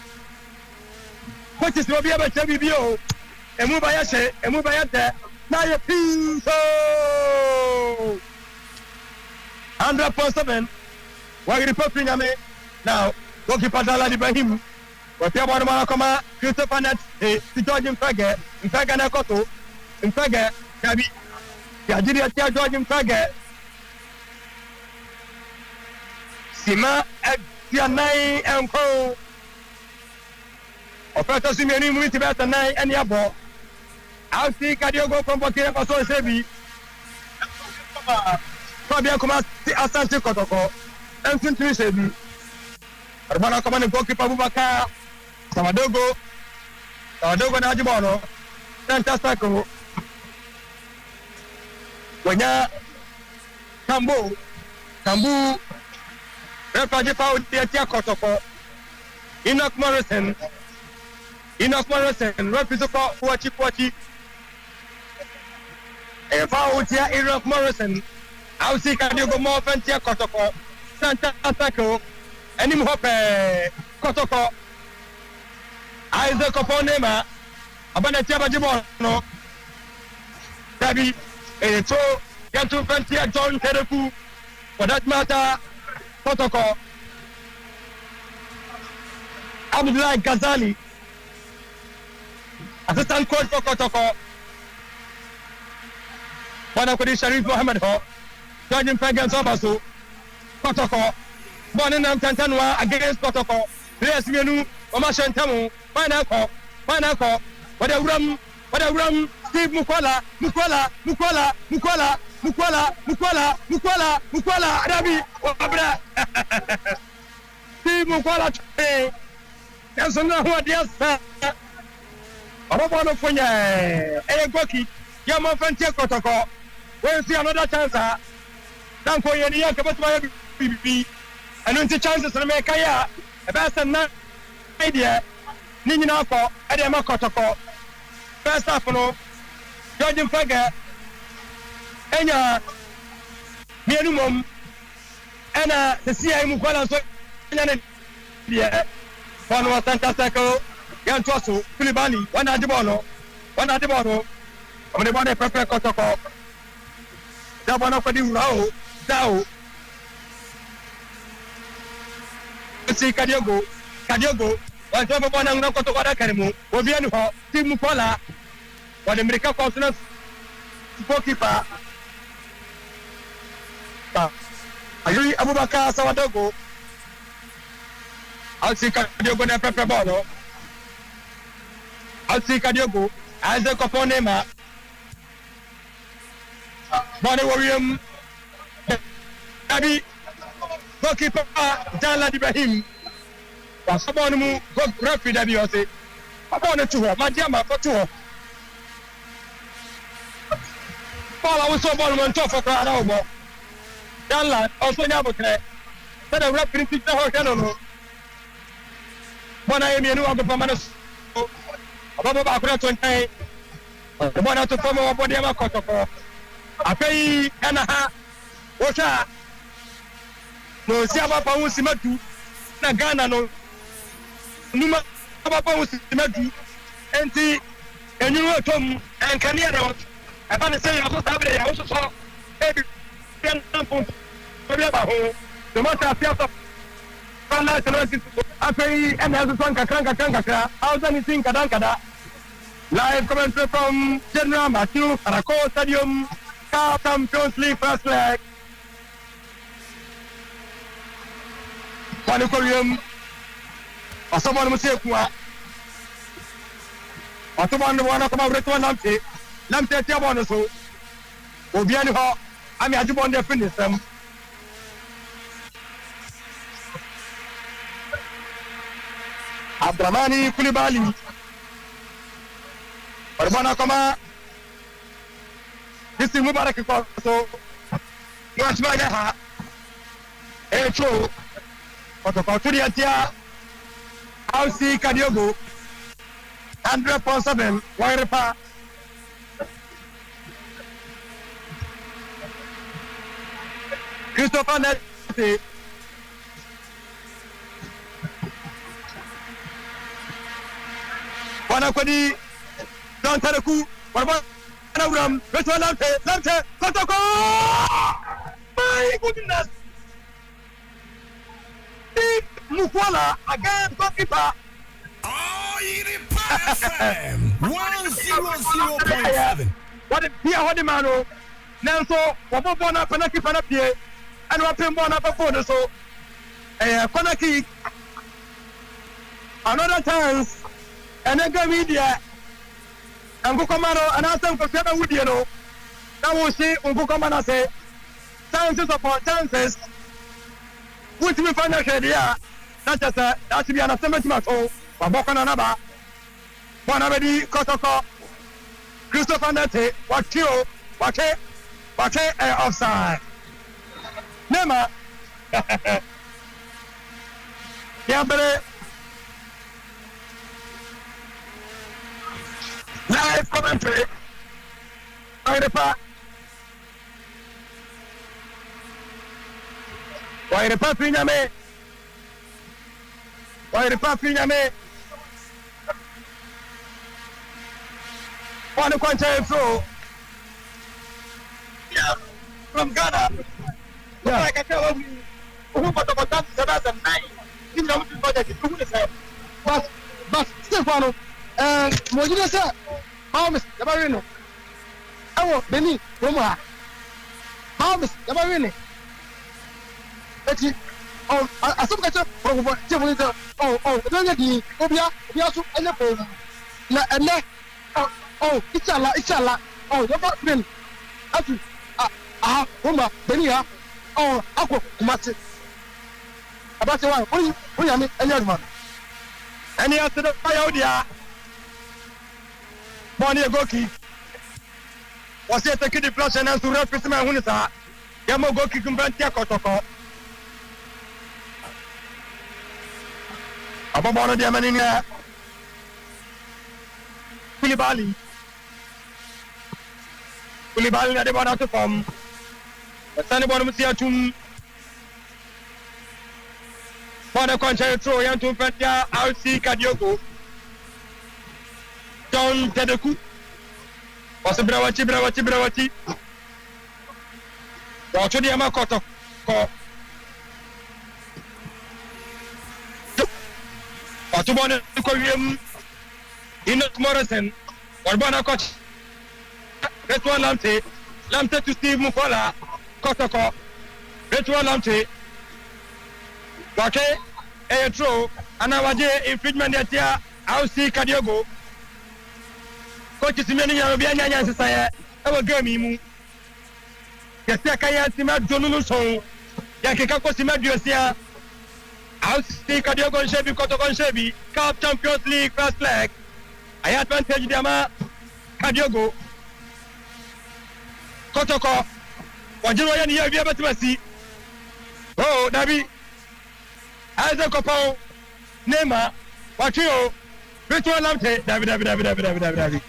What is Robbie about WBO? And move by Ashe, and move by there. Now you please. 100.7. Why are you popping me now? Goalkeeper Dala Ibrahim. What you want to come out? Christopher Net, George Mfage, Mfage Nakoto, Mfage, Gabi, Yadiria George Mfage, Sima, Yanai, and Co. Operator Simoni Multibet and Nai and Yabo. I'll see Kadiogo from Burkina Faso Sebi. Fabia Kumas, Asante Kotoko, and Sintri Sebi. Arbana kama ni goalkeeper Abubakar Sawadogo na Ajibono center circle Wanya Kambu referee foul dia Kotoko Enoch Morrison referee for Wachi foul dia Enoch Morrison I'll see Kadiogo more offensive Kotoko center circle Any hope Kotoko Isaac Oponema Abana Tiaba Jibono Dabi so Yantu Fantia John Tereku for that matter Kotoko Abdullahi Ghazali, assistant coach for Kotoko. Bwana kwa Sharif Mohammed ho. George Mpege Sobasu. Kotoko. Bwana na mtantanwa against Kotoko. Players mienu Omashentamu. Final call. Wada uram Steve Mukwala Arabi Wabra. Steve Mukwala Yansona huwa diasa. Robono Funya Goki Yama Fantia Kotoko. When see another chance, don't go any young about BB. And when the chances to make a best and not idea. Nina for Adama Kotoko. First half, no, George Fagger, Enya, minimum, and the CIA Mukwala, so, yeah, one was Santasaco, Yantosu, Filibani, one Adibono, on the body of Pepper Kotoko. That one of the Zao. Let's see Kadiogo, whatever one and Kotoko Academy, Obiano, Tim Mukwala, or the American Continent goalkeeper. Ayuri Abubakar Sawadogo. I'll see Kadiogo na Pepper Bono. I'll see Kadiogo as a Coponema. Bonnie William Abi goalkeeper Jala Ibrahim. Someone who got referee that you say, I want to her, my dear, my for two. Paul, I was so born on top of crowd over. Jala also never clear. But a referee to the hotel. When I am in the permanent above our 20, one out of former body of a Kotoko. I pay Anaha, Osha, no Siaba Pausimatu, Nagana, no Numa Pausimatu, and you know Tom and Canada. I want to say, I also saw every the matter I pay and has a Kanka, how's anything Kadankada? Live commentary from General Matthew, Arako Stadium. Champions League first leg. Panukorium. Someone must say, Ottoman one of our return Lamte, Lamte Tiabonoso, Obiano, I mean, I do want to finish them. Abdramani Kulibali, Urbana Koma. This is Mubarak so much by the true. But the Fortunatia, I'll see Kadiogo 100.7 Wairepa. Christopher Neti. Wanakodi, Don Taraku, Ram, Lamte, Kotoko! My goodness! Steve Mukwala again, goalkeeper. Oh, FM 100.7. What a Pia Hodimano, Nelso, Wabona, Panaki Panapie, and Wapimbona Papono. So, Konaki, another chance, and then go media. Ngukomano and ask them for 7 wood, you know. Now we'll see Ngukomana say chances upon chances. Which we find out here, not just that should be an assembly match. Oh, Wabokanaba, Wanabedi, Kotoko, Christopher Nete, Wake, offside. Nema, Yambere. Live commentary. Wairepa Pinyame. One quantity through. Yeah, from Ghana. Yeah. Like I tell you, who but about 2009. You know what you say. but still fano mo jide se Mahomes ya ba wi no ewo Benin wo mo ha Mahomes ya ba wi ni eti asop ka che pro che mo nita do nya di obia so ene po na ene inshallah ya ba Benin atu wo ma Benin ha akọ kumasi abase wa o ya mi enya ma eni asede ya odia boni egoki wasi eteki di flash na sura fisima hunisa ya mo goki kumbanti akotoko abobono dia manini Koulibaly na de bona to form Sani bɔn mu si atum bɔn kɔnkyɛn turo yɛn tum fɛn tia RC Kadiogo John Tedeku wɔsi birawati wɔtɔ deɛ ma kɔtɔ kɔ wɔtɔ bɔn kɔ wiem Enoch Morrison wɔn bɔn kɔ Retwan Lamte to Steve Mukola Kotoko Retwan Lamte Wake Eyetro Anawaje infringement ya RC Kadiogo Coach Simeni Nyabia Nyanya Sisaya ewa game mu Yesi akaya sima jonunu so yakeka ko sima duosia RC Kadiogo Shebi Kotoko Shebi Cup Champions League first leg ay advantage diama Kadiogo Kotoko wajiro ya ni ya bia betimasi Dabi Isaac Kopao Nema Watio Retwan Lamte Dabi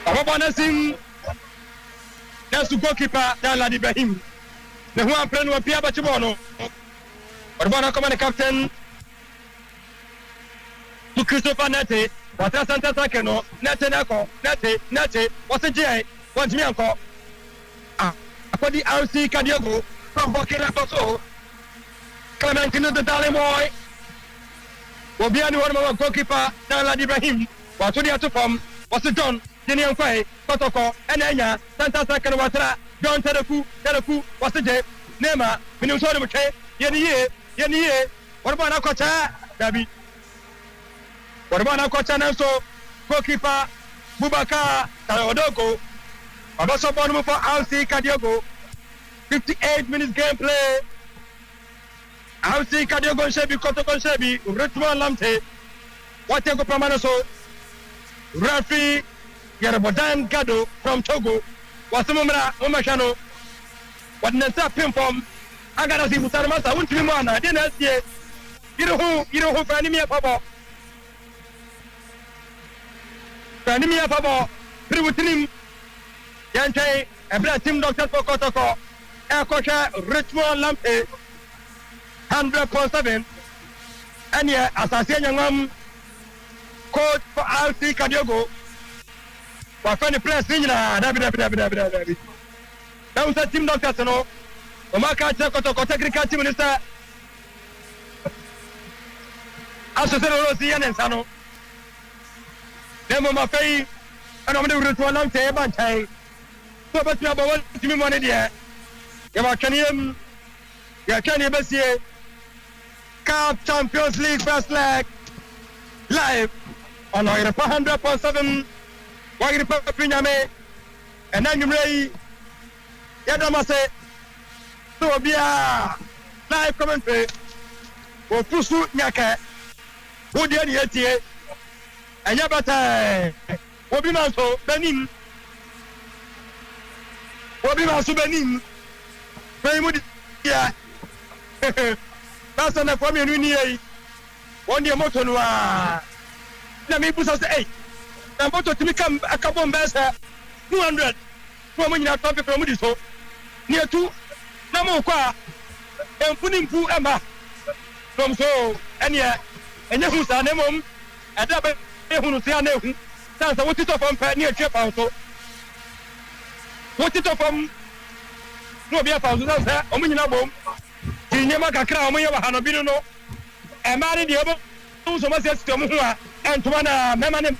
Ababa Sim Nasu goalkeeper Dan Ibrahim ne ho ampre no pia ba chibono Orbana come the captain to Christopher Nete what Asante Kotoko Nete nako Nete what's the J want me anko akodi RC Kadiogo from Burkina Faso Clementine the Dale boy Obiani one goalkeeper Dan Ibrahim what to the to form what's it done Jini Nkwe Kotoko Enenya Santa Sakana Watra John Tedeku what's the J Nema Minusori Mche Yeni what about Kocha Dabi what about Kocha Nanso goalkeeper Bubaka Kadiogo Abaso Bonumu for RC Kadiogo 58 minutes gameplay RC Kadiogo Shebi Kotoko Shebi Retwan Lamte Watego Pramanaso referee Yerbodan Gado from Togo Wasimumra Umashano what Nessa Pimpom Agana si Mutarmasa Untimana didn't see you know who Fanimia Papa Priwutinim Yante Ebra team doctor for Kotoko Air Coach Retwan Lamte 100.7 and yeah Assassin coach for RC Kadiogo wafanya press nina dabi na usa team doctors no omaka Kotoko technical team minister asosero rosi yanensano demo mafei ana mde Retwan Lamte bantai so bati abawo timi money dia ya kani besie Cup Champions League first leg live on 100.7 Wagiri Pinyame and then you may Yadamase so be a live commentary for Pusu Nyaka who did the and Yabata Wobinaso Benin Benin very good yeah that's on the family one year motor na me busa say na motor timi kam akabon besa 200 for mo nyina top from di so near 2 na mo kwa empuni mpu ema from so enya hu sa na mom ada be hunu sia na hu san sa woti to from pa near trip out so woti to from no be fa so sa o mo nyina bom tinyema kakra omo ye wa ha no bi no emare de obo so ma se system ho a entoma na mema ne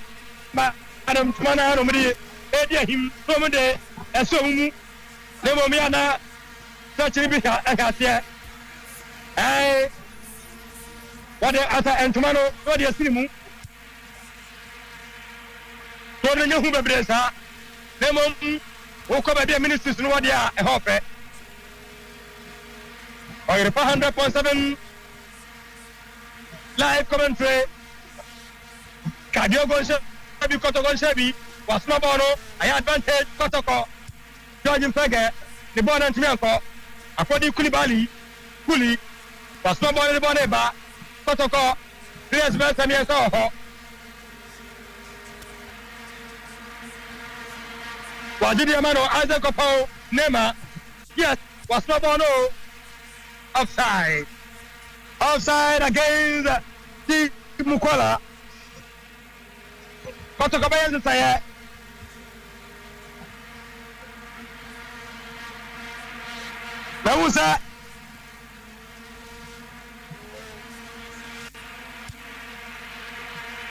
ma adam toma na no mri edi ahim no mo de eso mu ne mo mi ana so chiri bi ha ate what ata entoma no no de asiri mu to ne hu bebre sa ne mo wo ko be ministers no what dia e hope or 100.7 live commentary Kadiogo Shabi Kotoko Shabi was no bono I advantage Kotoko George Fege the born and Tianko Afodi Kulibali Kuli was no bono the boneba Kotoko players best and yes Wajidi Amano Isaac Opo Nema yes was no bono offside against the Mukola. Kotoko bayan saya. Nausa.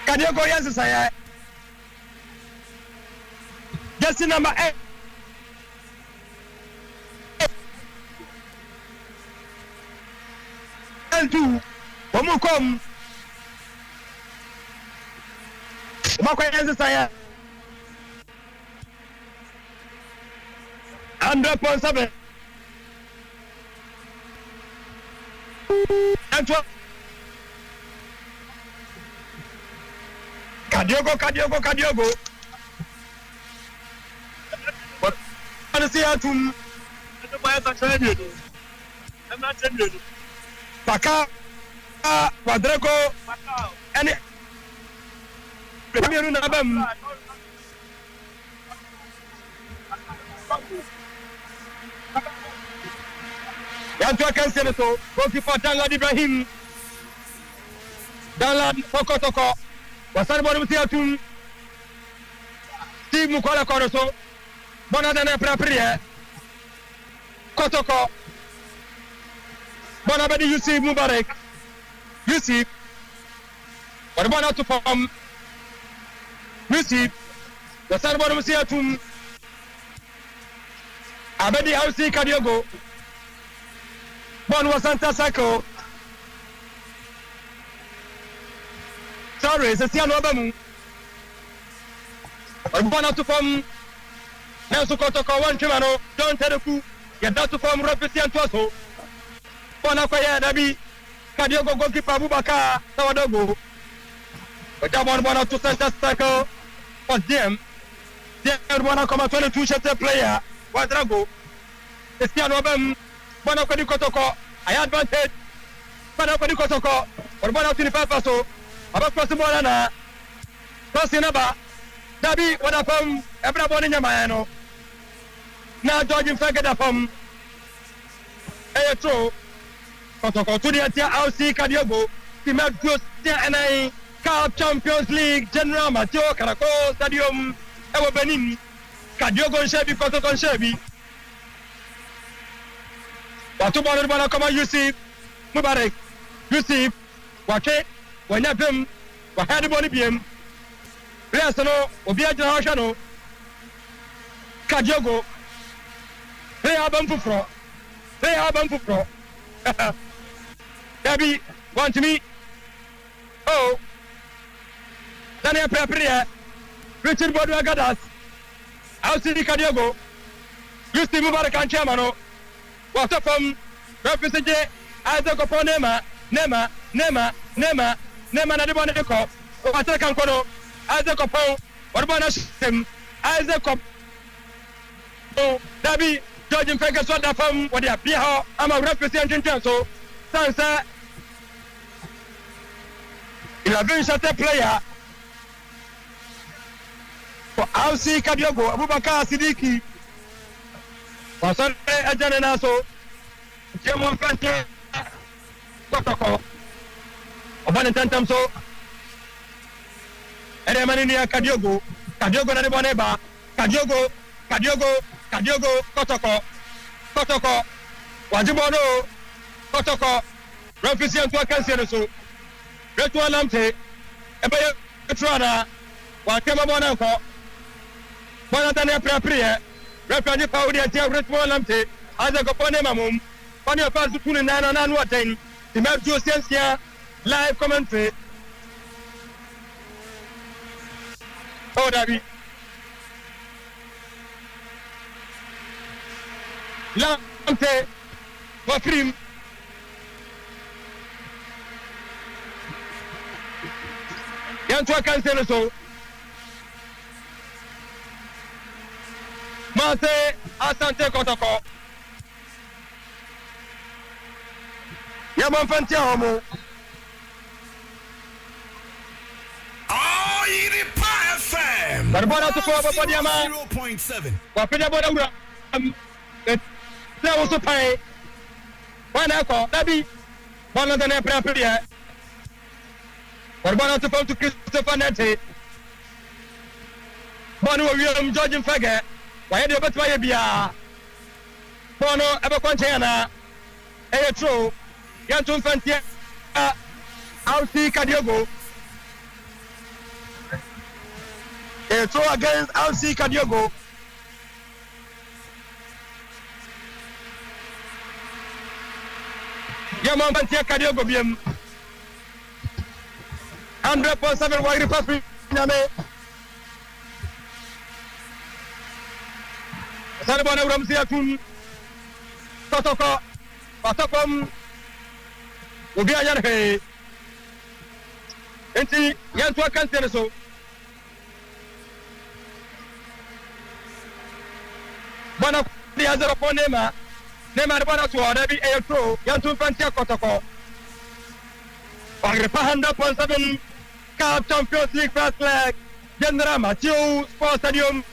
Kadiogo yan saya. Jersey number 8. L2 Omukom Makoyenze saya 100.7 Kadiogo What see atum Paka Quadreco and Premier Nabam Yantua Canceloto, goalkeeper Danlad Ibrahim Danlad Kotoko Wasan Bono Tiatum Steve Mukola Koroso Bonadana Prapria Kotoko Bonabedi Yusuf Mubarak Yusuf Warbana to form Yusuf the Sarbono Musiatum Abedi Hausi Kadiogo Bon Wasanta Sako sorry it's a Siano Abamu Warbana to form Nelson Kotoko one Chimano John Tedeku get that to form represent Toso Bona kwaya dabi Kadiogo goalkeeper Abubakar Tawadogo Ojabon bona to center circle for them bona come 22 shot player Wadrago Cristiano Obem bona kwadi Kotoko I advantage bona kwadi Kotoko or bona 25 paso about possible na Kosinaba dabi wada pam ebra boni nyama no na George Fageda pam true Kotoko to the RC Kadiogo, the Madros, the NI Cup Champions League, General Mateo Caracol Stadium, Ewa Benin, Kadiogo Shebi, Kotoko Shebi. Watu bwana bwana kama Yusuf Mubarak, Yusuf, wake, wanyapem, wakadi boni biem. Reasano, obia jina washano, Kadiogo, Rea Bamfufro, Debbie, want to me? Oh, Daniel Prapria, Richard Boduagadas, Asante Kotoko, Yusti Mubarak and Chamano, what up from representative Isaac Opo Nema, Nadiboneko, Wataka Kono, Isaac Opo, what about him? Isaac Opo, Debbie, George Fega Soda from what they appear, I'm a representative, so Sansa 11 shot player for RC Kadiogo, Abubakar Sidiki. Wasan ajana naso. Jemon Fante Kotoko. Obane tantam so. Ere manini ya Kadiogo na boneba. Kadiogo Kotoko. Wajibono Kotoko represent to cancel so Retro Lamte ebe Trana wa kema bona ko bona tane praprie represent pa odi atia Retro Lamte aza ko pone mamum pone pa zutuni nana nanu atain the map Josensia live commentary oh Dabi Lamte wa film yantu cancel so Mate Asante Kotoko Yaman Fantia Homo FM Barbara to go for Diama 0.7 Wapenya boda there was a pay one echo Dabi one of the Nepra Barbara to come to Christopher Nete Bono William George Fagger why do you bet my bia Bono Abaquantana True Yantum Fantia I'll see Kadiogo a throw against I'll see Kadiogo Yaman Fantia Kadiogo Biam 100.7 wide pass Name Salibana Ramsia Tun Kotoko Kotoko Ubia Yanhe Enti Yantua Cancel so Bana the other upon Nema Bana to Adabi Airtro Yantu Fantia Kotoko 100.7 Cup Champions League first leg General Matthew Sports Stadium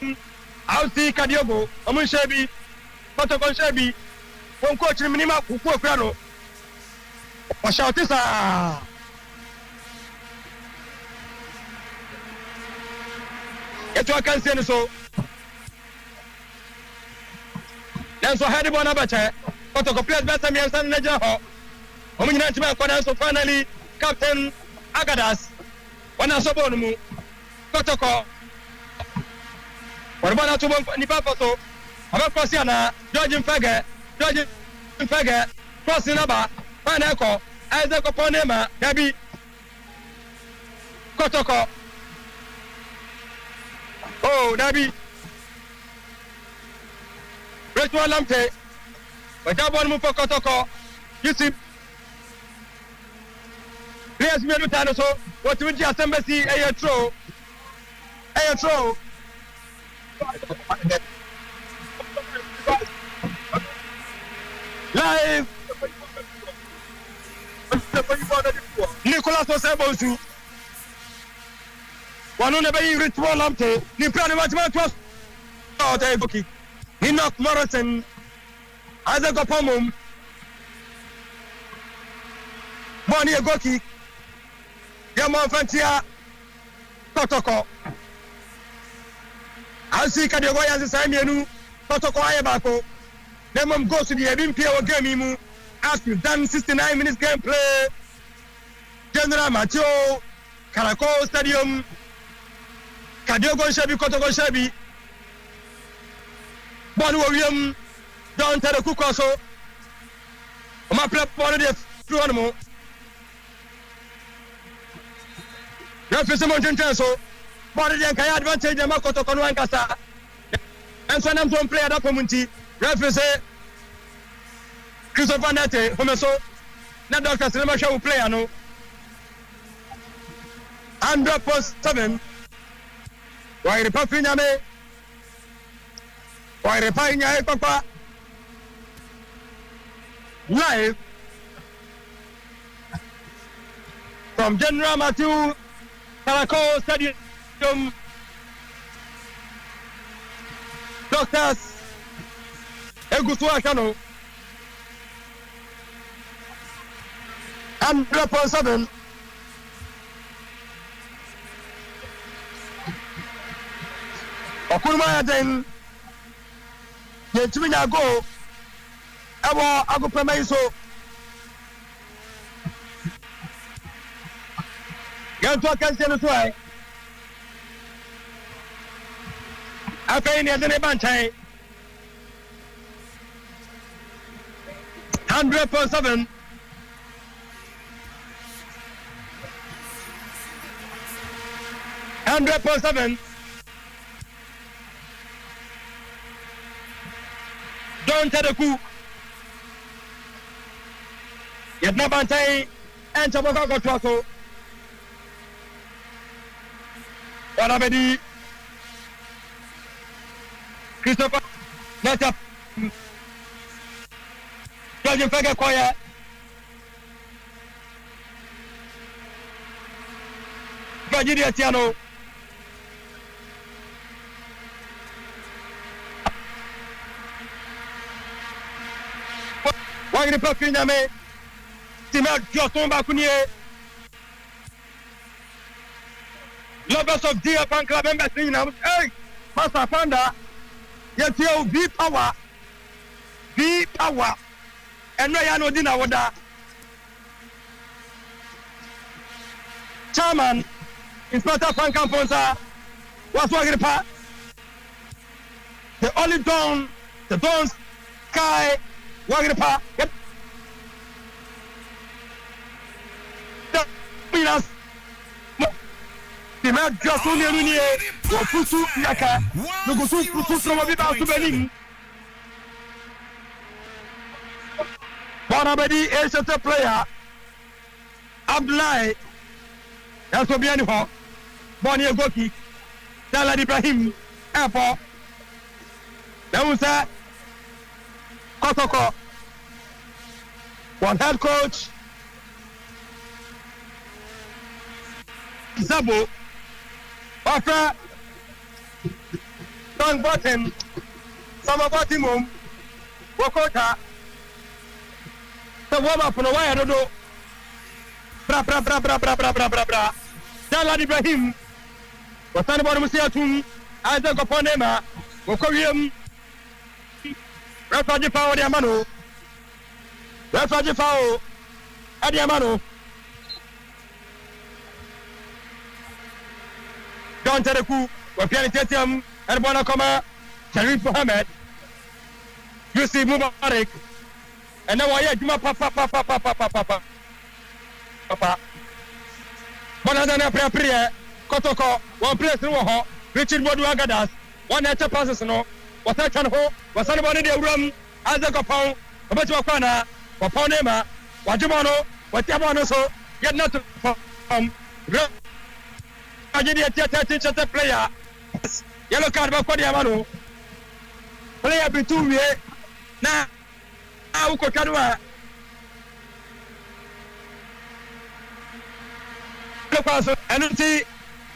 Ausi Kadiogo Amushebi Kotoko Shebi One coach Minima Kuku Krano Washautisa Eto Cancel so Nanso head bona bache Kotoko players better me San Naja ho Omunyina tima kwa so finally Captain Agadas wana sobo numu Kotoko Warbana to ni papa so aba crossiana George Mfege crossing aba fana ko Isaac Oponema Dabi Kotoko oh Dabi Retro Lamte wajabon mu for Kotoko you see players me do tano so what we just embassy Ayatro live Nicolas Osebosu wanu ne bayi Retro Lamte ni plan match was out Egoki Enoch Morrison Isaac Opomum Boni Egoki Yaman Fantia Kotoko Asi Kadiogo yanzi Samienu Kotoko ayebako Demom goes to the Olympia game mu as we've done 69 minutes gameplay General Matthew Caracol Stadium Kadiogo Shebi Kotoko Shebi Bonu William Don Tere Kukoso Oma play for the through animal Referee Montenso body dem kaya advantage dem Kotoko no ankasa and so nam to play that community referee say Christopher Nete homeso na doctor say ma hwe player no 100.7 why the papi nyame why the papi nyame papa live from General Matthew Caracol Stadium Doctors Egusu Akano 100.7 Okunma yaden yentumi nya go ewo agopema iso Yanto akanse no so ai. Afei ne de ne banchan. 100.7. Don't tell the coup. Yet no bantai and Chabaka got Wasso. What have I Christopher, let up. Judge Fega Choir. Virginia Tiano. Why the perfume me? Tima Joson Bakunie. Lovers of Dear Fan Club members in now. Hey, Master Fanda. Yes, you be power. Be power. And no yano dinner wada. Chairman, Inspector Frank Camponsa was working part. The only dawn, the dawn sky, working part. Yep. The man just only a minute. Wafusu Yaka. No go so from a bit out to Benin. Bonabedi is a player. Abdullah. That's what behind him. Bonnie Goki. Dalad Ibrahim. Airport. Namusa. Kotoko. One head coach. Zabo. After Don Bottom. Some Bottom. Wokota. The warm up on the wire, I don't know. Bra. Dalad Ibrahim. Was anybody Musiatum? I don't go for Nema. Wokorium. Refugee Power Diamano. Refugee Power Adiamano. Don't tell the coup. We're playing Tetium and Bonacoma. Sharif Mohammed. You see Mubarak. And now I hear Juma Papa. Bonadana Prayer, Kotoko, one place in Waho, Richard Boduagadas, one nature passes no, was I can ho, was anybody in the room, Isaac Opon, Obatuakana, Oponema, Wajumano, Watiabano so, yet not to teacher player. Yellow card by Diamano. Player between me. Now, Ukokadua. And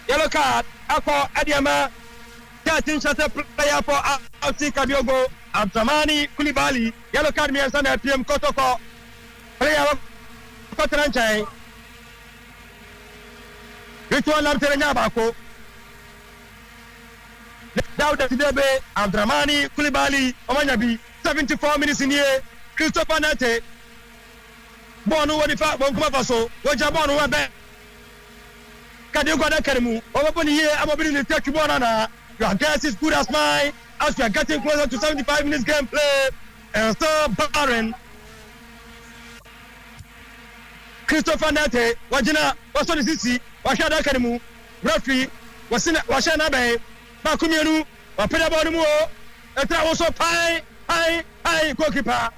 yellow card. Ako Adiama. Teacher player for Asante Kadiogo. Abdramani Kulibali. Yellow card me and Sunday PM Kotoko. Player Kotaranchai. Which one I'm telling you about? Dauda Tidebe, Abdramani, Kulibali, Omanyabi, 74 minutes in here, Christopher Nate, Bonu, what if I won't come up so, what Jabon, what back? Kadiogo Akademu, over here, I'm opening the Turkey Bonana. Your guess is good as mine, as we are getting closer to 75 minutes gameplay, and still barren. Christopher Nate, Wajina, what's on the city? Washada Akademu, referee, Washana Bay, Bakumianu, Wapedabonu, and also Pai, goalkeeper.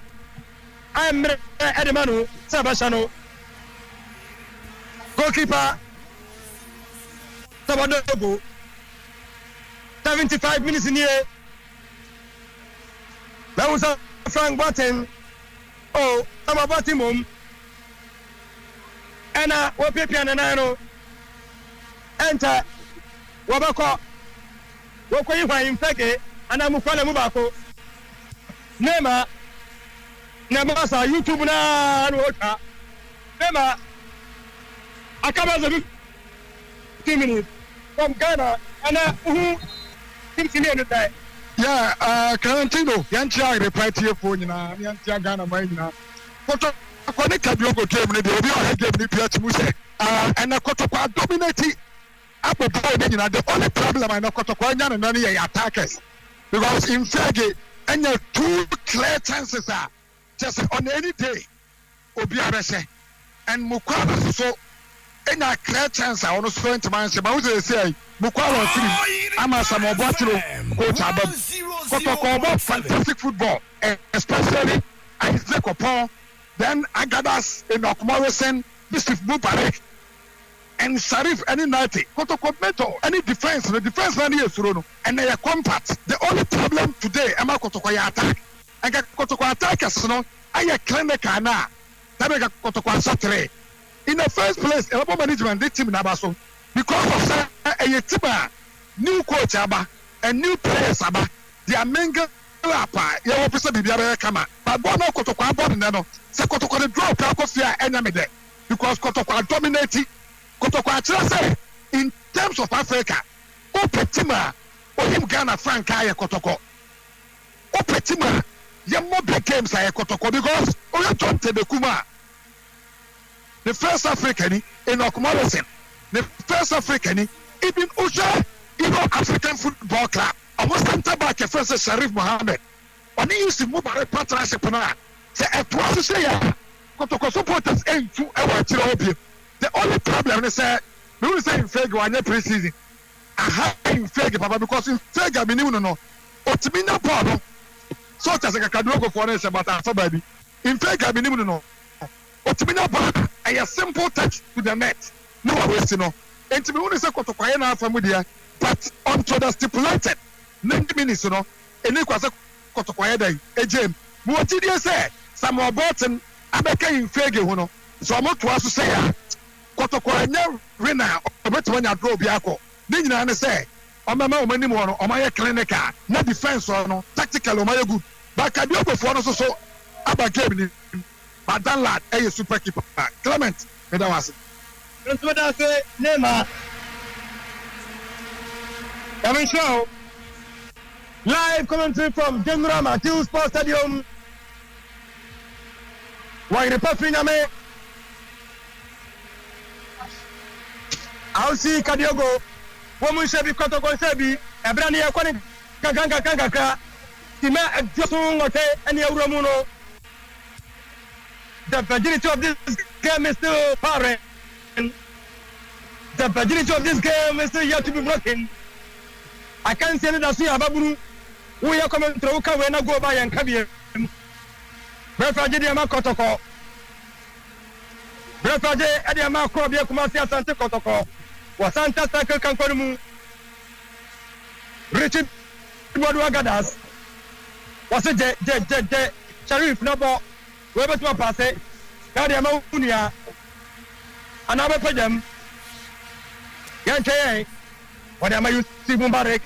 I am Edemanu, Sabashano, goalkeeper, Sabadogo, 75 minutes in here. That was a Frank Button. Oh, I'm a Batimum. And what Pepe and Nano enter Wabako. What can you find Peke and I'm Mufala Mubako? Nema Namasa, YouTube na Rota. Nema I come as a 15 minutes from Ghana and who seems in the day. Yeah, Carantino, Yantia reply to your phone, Yantia Ghana, mine now. What Kadiogo came, they will be on a game, and the Kotoko dominating up a boy. The only problem I know Kotoko and none of attackers because in Fege and your 2 clear chances are just on any day. Obiarese and Mukwala so in a clear chance I want to spend to my say Mukwala I'm a some coach Abab Kotoko fantastic football especially Isaac Opon then Agadas in Okmorison Mr. Mubarak and Sharif any night Kotoko metal any defense the defense line is thrown and they are compact the only problem today Emma Kotoko attack and Kotoko attackers no I clinical now in the first place, a management the team in Abaso because of a team new coach Aba and new players Aba, they are mingle up. You officer Bibiara Kama, but Bono Kotoko Abon Nano, Sakotoko the draw Kakofia enemy there because Kotoko dominating Kotoko say in terms of Africa, Opetima or him Ghana Frank Kotoko. Opetima, more big games I Kotoko because Oya John Tebekuma. The first African in Okmorison, the first African even Usha, African Football Club. I was center back at first Sharif Mohammed. When he used to move by partnership, say at once say Kotoko supporters aim to our Chirobia. The only problem is that we will say in Fega one pre-season. I have in Fega, Papa, because in Fega, we no. But me no problem. Such as a Kadiogo for us about our baby. In Fega, we no. But me no problem. A simple touch to the net. No wasting no. And to be honest, Kotoko na familiar, but until the stipulated 90 minutes, no. And it was a Kotoko day. A gem. What did you say? Some more bottom. I became in Fega, no. So I'm not to us to say, Kotoko na winner. But when I drove Biako, didn't you say? On my mom anymore, on my clinic, no defense or no tactical or my good. But Kadiogo for us so about game. But that lad, a super keeper. Clement, Medawasi. Medawasi, Nema. Coming show. Live commentary from General Matthews Sports Stadium. Why the Pafiname? I'll see Kadiogo. Woman Shebi Kotoko Shebi. Ebrani Yakoni Kanga. Tima Josun and Yauramuno. The virginity of this game is still parent. The virginity of this game is still yet to be broken. I can't say that I see Ababuru. We are coming through. Can we not go by and come here? Brefaje Ama Kotoko. Brefaje Ama Krobia Kumasi Asante Kotoko. Wasanta Cycle Kankorumu. Richard Gadas. Was it Sharif Nabo? Whoever to pass it, Kadia Maunia, and I will put them. Yankee, what am I using Mubarak?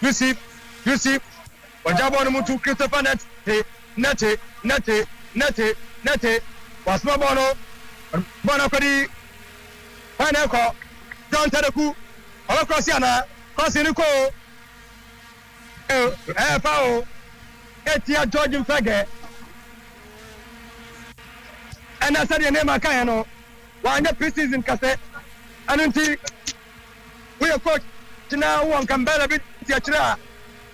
You see, what Jabon to Christopher Nete, was Mabono, Bonacodi, Pineapple, John Tadaku, all across Yana, Cosinico, Pao, Etia George Fagger. And I said your name Akayano. Why not pre-season cassette? And until we are coach now one can better be Tiachra.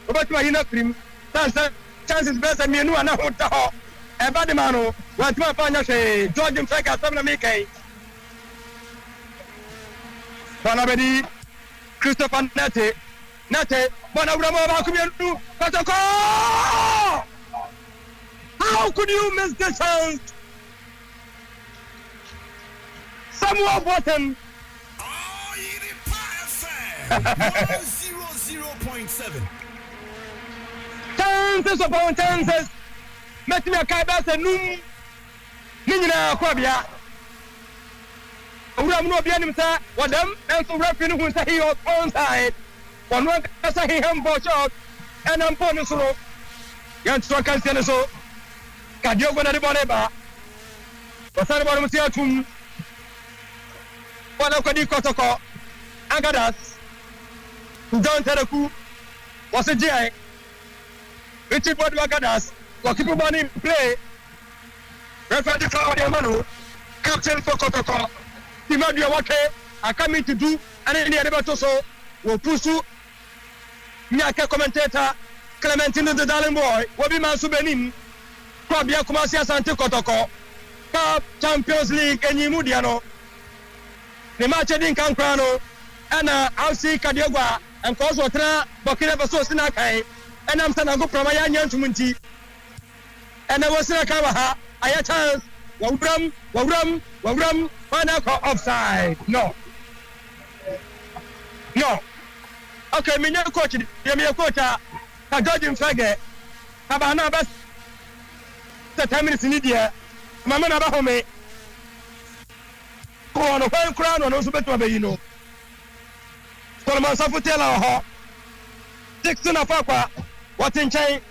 About my inner cream, chances best and me and I want to talk. A bad man, what my partner say, George and Frank are 7 Mickey. Bonabedi, Christopher Nete, Bonabama, Kotoko! How could you miss the chance? Samuel Bottom. 100.7. Chances upon chances. Met me a cabas and noon. Nina Quabia. We have no Bianimsa, what them, and so rapping who say he was on side. One can say him for short, and I'm for so. Young Straka Senaso. Kadiogo na Boneba. Wasari Bonamutia. Bonacodi Kotoko, Agadas, John Tadaku, was a J. Richard Agadas, was keep money in play. Referee Claudia Manu, captain for Kotoko, Timadio wake akami to do and the other so will pursue Nyaka commentator Clementine the darling boy will be Mansu Benin Kwabia Kumasi Asante Kotoko Cup Champions League and Yimudiano the match in Cancrano and I'll see Kadiogo and Coswatra Burkina Faso Sinakai and I'm Sanago Pramaya Yantumunti and I was Sinakawaha I had chance Wawram Panako offside no okay me no coach me coach ka George Mfage aba na best 10 minutes ni dia mama na ba home ko no kwan kura no so beto abayi no Solomon Safutela ho Dixon afakwa watinchen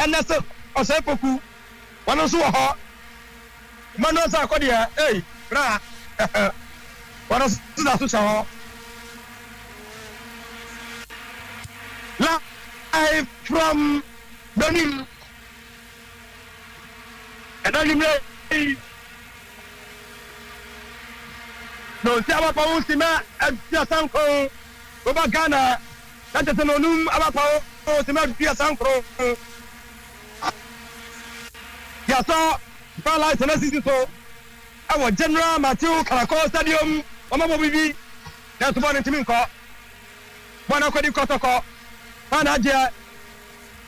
ns osepoku wano so ho mano sa kodia bra wano so ho live from Benin and only no siapa pau sima dia sanko oba Ghana that is no num aba pau sima dia sanko ya so pala sana sisi so our general Matthew Karako Stadium omo bibi that's one team ko bana ko di Kotoko bana je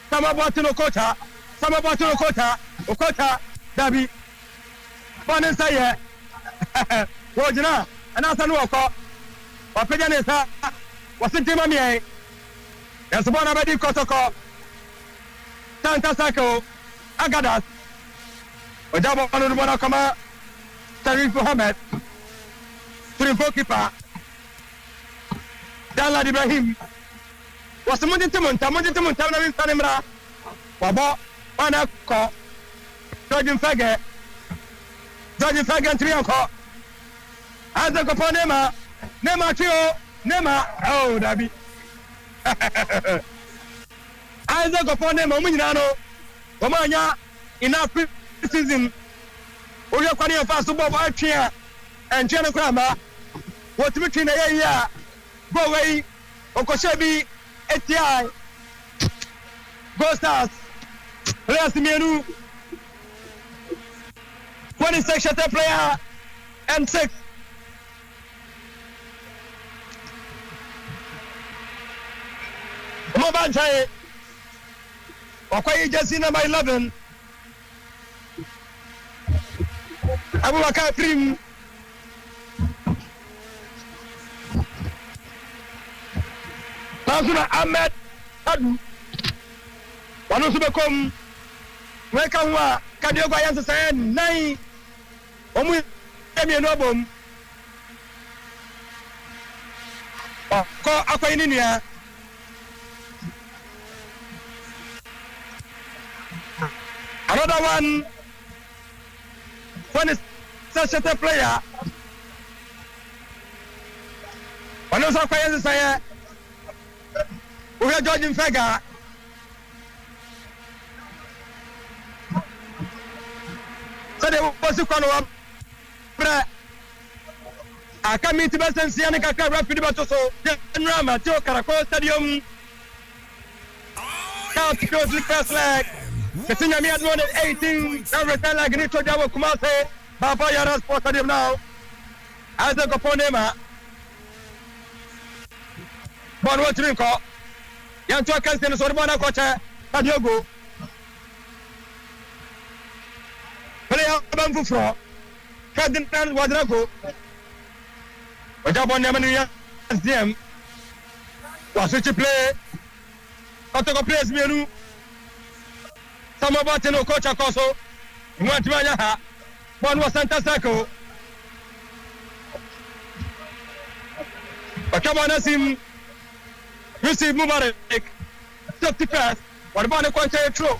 sama botino kota okota dabi bana saye wojina ana sanu oko wapeja ne sa wasintima miye yeso bana bedi Kotoko tanta sako agadas ojabo bana bana kama Tarif Mohammed Trinfo kipa Dala Ibrahim wasamunti timunta na binsanemra wabo bana ko George Mfage ntiri ko Asante Kotoko Nema trio oh dabi Asante Kotoko Nema munyina no wamanya enough season oyo kwani afa so bo ba twa enje no krama wotimi twi na ye ya go way okoshebi ATI Go Stars players mienu 26 shot player and 6 Mobanjai Okoye jersey number 11 Abubakar Prim Nazuna Ahmed Adu Wanusu bekom Weka huwa Kadiogo ayansa sayen nai Omu Emi enobom Ko akwa inini ya Another one when it's such a player Wanusu akwa ayansa sayen Uwe George Mfega Sade wasi kwano wa Bre Akami tibasensi yani kaka rapidi batoso General Matthew Karako Stadium South Coast League first leg Kesinya miad 118 Now return leg Nito Jawa Kumase Bapa Yara Sports Stadium now Asante Kotoko Bon Watrinko Yantu akansi Sorbona kocha Kadiogo Player Bamfufro Ferdinand Wadrago Ojabo Nemanu SDM Wasuchi play Kotoko plays mienu Samobate no coach akoso Mwantimanya ha Bon Wasanta Sako Wakabo Nasim Yusuf Mubarak Top the pass Wadabane Kwante Tro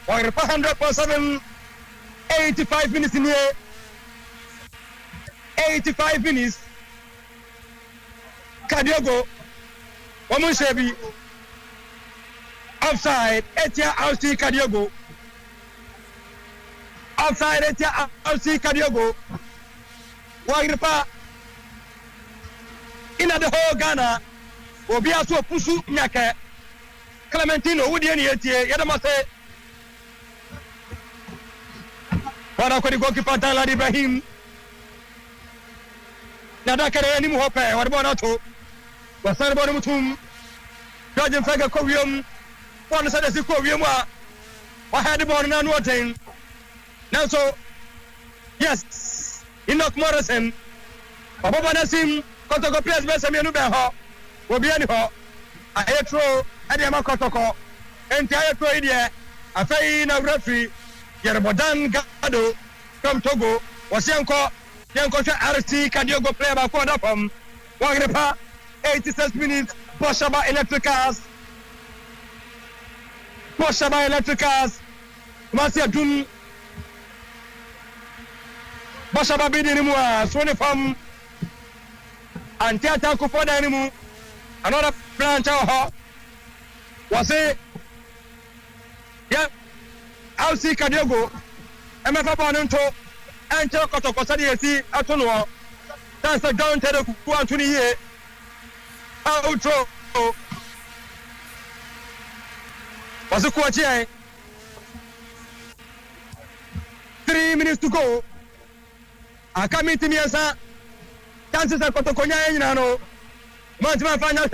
Wagripa 100.7 85 minutes in here 85 minutes Kadiogo Wamushebi offside Etia Ausi Kadiogo offside Etia Ausi Kadiogo Wagripa in the whole Ghana obi aso pusu nyake Clementino wudi eni etie yadama say wada ko di goalkeeper Dalad Ibrahim nada kare ni mu hope wada bona to wasar bona mutum George Fega ko wium wona sada si ko wium wa head bona na no ten now so yes Enoch Morrison Baba Nasim Kotoko players be se mienu be ho obi ani ho ayetro ade ma Kotoko enti ayetro ide afei na referee Yerbodan Gado from Togo was yanko RT Kadiogo player ba ko da from Wagrepa 86 minutes Boshaba Electricals Masia Dun Boshaba bidi mu so from Antiata ko for da mu another branch ho was it yeah I'll see Kadiogo MFA Bonanto and Kotoko Sadi Atono that's a down to the Kuantuni here outro was a quartier 3 minutes to go I come into me as a chances of Kotokonya in Nano Mantima final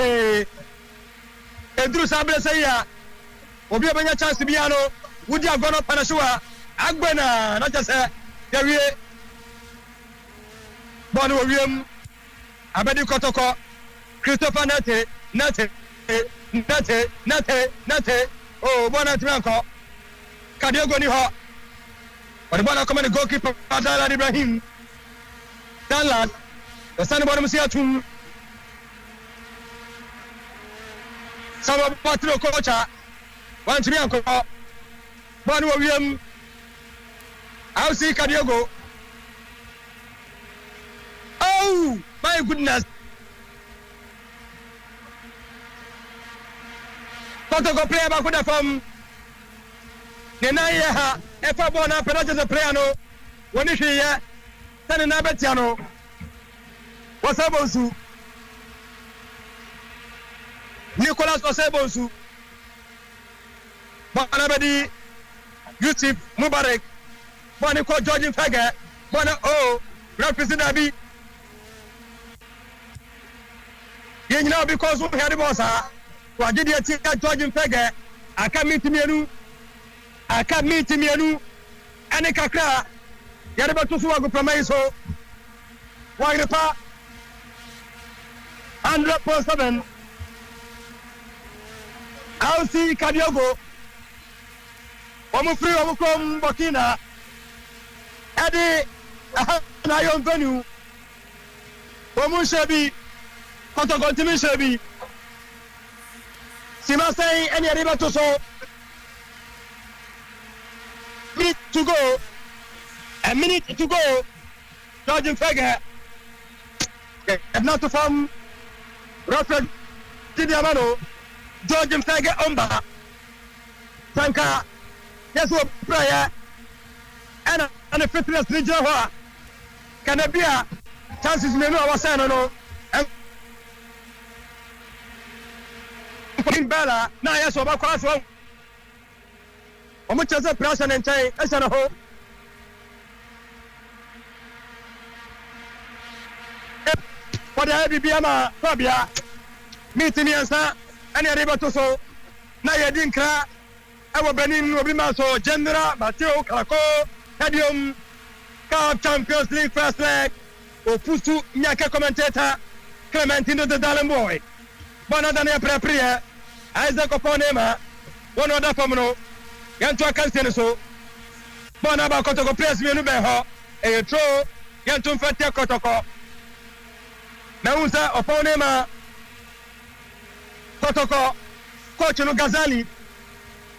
Edru Sabre Saya Obi Abanya chance to be ano would you have gone up Panashua Agbena not just Gary Bono William Abedi Kotoko Christopher Nate oh Bonatranko Kadiogo ni ho but the ball come the goalkeeper Dalad Ibrahim Dalad the son of Musia some Patro Kocha one to me uncle Bono William I'll see Kadiogo oh my goodness Kotoko player back with the from Nenaya Efa Bona Pedajas a player no when is here Tani Nabetiano Wasabonsu Nicolas Wasabonsu Banabedi Yusuf Mubarak Boniko George Fega Bona oh represent Abi you know because we had the boss wa did you see George Fega aka meet mienu ane kakra yare ba to so go promise so why the pa 100.7 I'll see Kadiogo omo free omo kom Burkina ade na yon venue omo shebi Kotoko timi shebi Sima say any arriba to so minute to go a minute to go George Fega not to form Rafael Tidiamano George Fega Omba Franka yes what prayer and the fitness region can there be a chances me no I was saying no in Bella na yes oba kwa so omo chance pressure and time esa na ho what the be ama Fabia meeting answer any arriba to so na yedin kra e wo benin obi ma so general Mateo Kalako Stadium Cup Champions League first leg opusu nyaka commentator Clementino the Darling boy bona dane prepare Isaac Oponema one other formula yanto akanse so bona ba Kotoko press me no be ho e tro yanto mfate Kotoko na unsa Oponema Kotoko coach no Gazali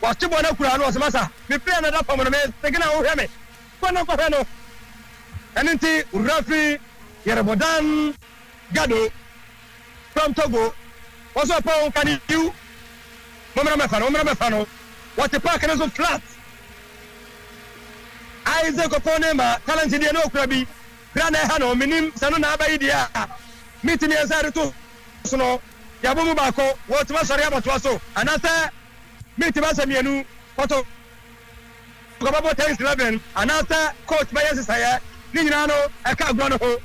wa chibo na kura no semasa me play another formula me segina wo hwe me kono ko hwe no enenti referee Yerbodan Gado from Togo was up on can you Momra mefano what the park is flat Isaac Oponema talent dey no kura bi grana ha no minim sanu na abayi dia meeting here say to so no ya bomu ba ko what ma sori aboto so anasa meeting ba se mienu photo ko ba 10-11 anasa coach ba yes say ni nyina no e ka gro no ho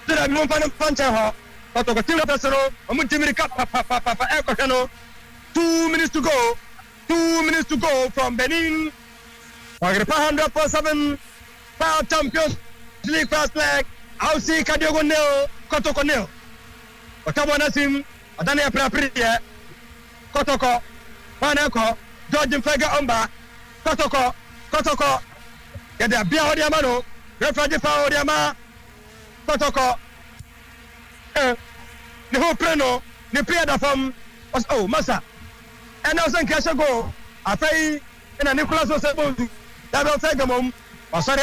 dira mi fan fanche ho photo ko team to so no omu timiri ka pa e ko no 2 minutes to go 2 minutes to go from Benin. Wagripa 100.7 Power Champions League first leg. I'll see Kadiogo nil, Kotoko nil. Otabo Nasim, Adani Aprapria, Kotoko, Paneko, George Fega Omba, Kotoko, get the Bia Odiamano, Refraji Fa Odiama, Kotoko, the whole Preno, the player that from was Massa. And also in Kashago, I pay in a Nicholas was able to that will take a mom, or sorry,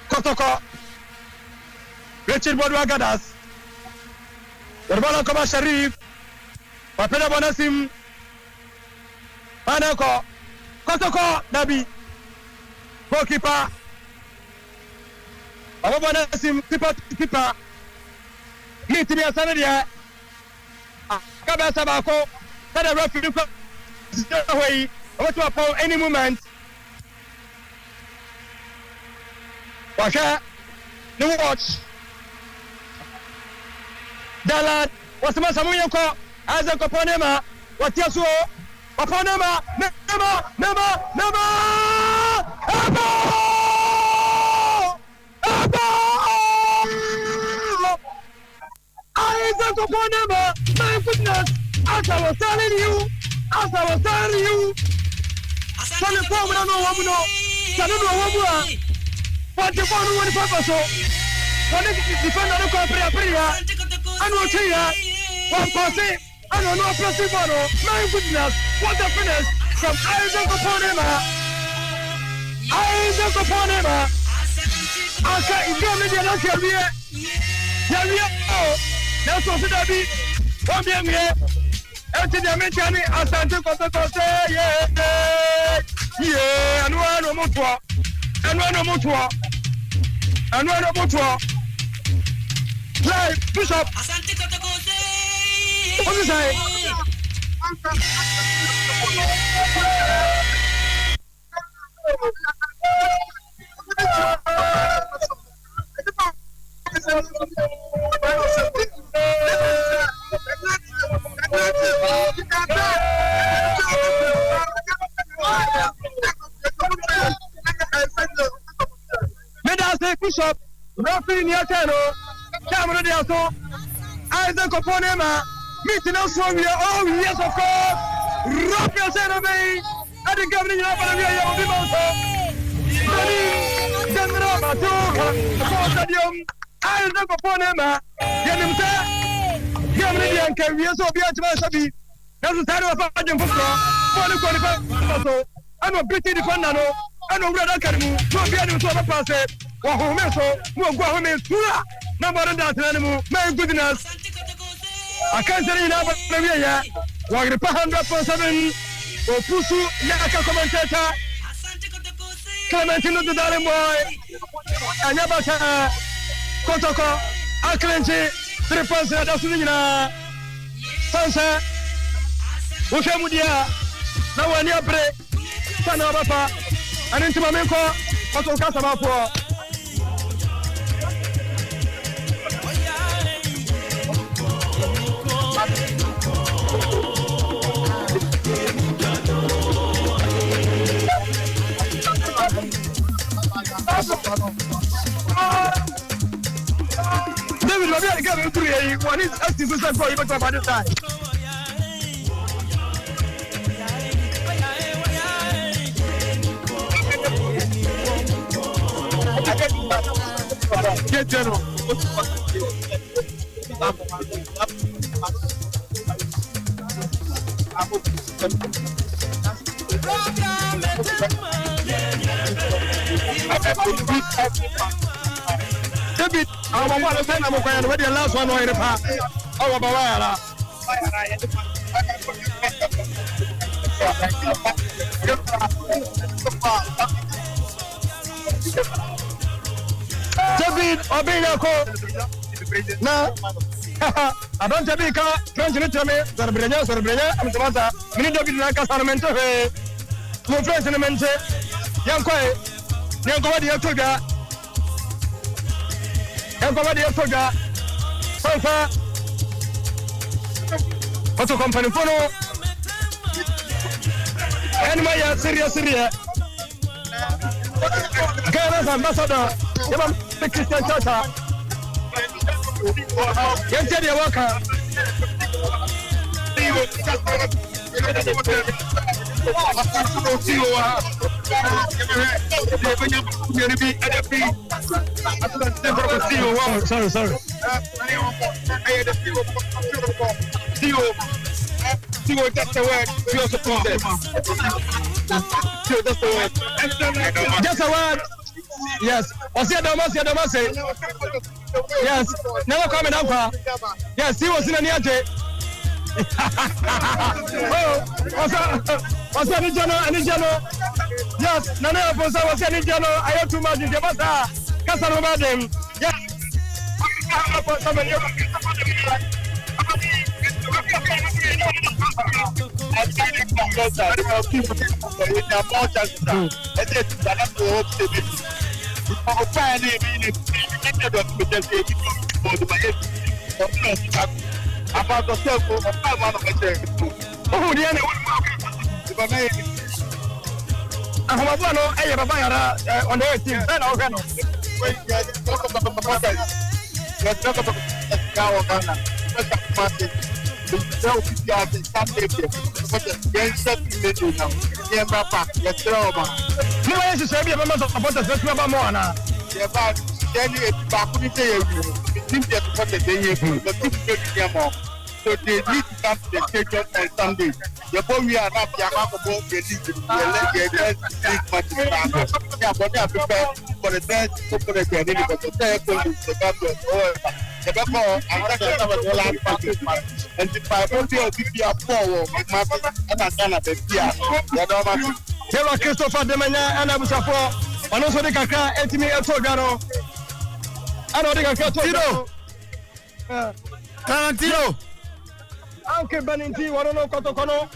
Kotoko, Richard Bodwagadas, Urbana Koma Sharif, Papena Bonasim, Panako, Kotoko, Dabi, goalkeeper, Bonasim, keeper, meet me a Saturday. Kabasabako, that a referee away, over to upon any moment. Washa, the watch. Dalad, what's the matter? Samuel, Asante Kotoko, what you saw, Aponema, never. Asante Kotoko, my goodness, as I was telling you, Sani kwa mwana no wamuno, sani no wamua, wante kwa no wani papa so, wani defender no kwa priya, anu ochiya, wampase, anu no presi bano, my goodness, what a finish from Asante Kotoko, asa indio media na yawia, that's what it be, one be here. Eti dia mechani Asante Kotoko say yeah anu mutua play Bishop Asante Kotoko say what you say Bishop, referee near Tano, Cameron de Aso, Isaac Oponema, meeting us from here. Oh, yes, of course. Rock your enemy, and the governing of the General Matuka, Stadium, Isaac Oponema, Yanimta, Germany and Carrier, so be at Masabi. That's the title of a jump for the qualified. I'm a British defender, and a red academy, so be able to pass it. Wahomeso, Wahomesura, number that animal, my goodness. I can't say it about Navia. Wagripa 100.7, Opusu, Yaka commentator, Clementino the Darling Boy, Anyabata, Kotoko, Aklenchi, 3 points at Asunina, Sansa, Ushamudia, now one year break, Sanabapa, and into Mameko, Kotoka Sabapo. David, let me get into it. One is asking to say, "Go, you better by this time." Get general. David, our one of them, where the last one or in the past. Our Bawara. David Obinyako. Na Adonte Bika, French Nitame, Sorbrenya, I'm Tomata, Mini David Nakasamento, my friends in the Mente, Yankwe, Yankawadi Toga, Yankawadi Toga, Sansa, Photo Company Phono, and my serious. Ghana's ambassador, the Christian Church. Get your worker. Sorry. That's the word. We also call them. That's the word. Just a word. Yes. Osia Yes. Never coming up far. Yes, he was in the Niate. What's any general? Yes, Nana Posa was any general. I have too much in the Masa. Casanova them. Yes. So they need to come to the stadium on Sunday. The boy we are not the yeah, but they are prepared for the dance for the journey because the and the 500 people forward and I cannot be Christopher Demena and Abu Safo, and also the Kaka, Etimi Etogano. I don't think I can Tarantino. Anche Beninti, Warono Kotokono.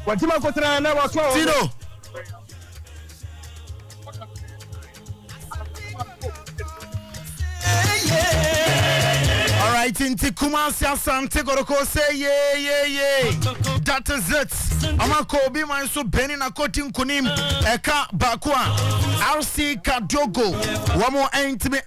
Watima Kotra never close. Tino. All right, Inti Kumasi Asante Kotoko say yeah. That is it. Amako be my so Benin Akotin Kunim Eka Bakwa RC Kadiogo. One more ain't me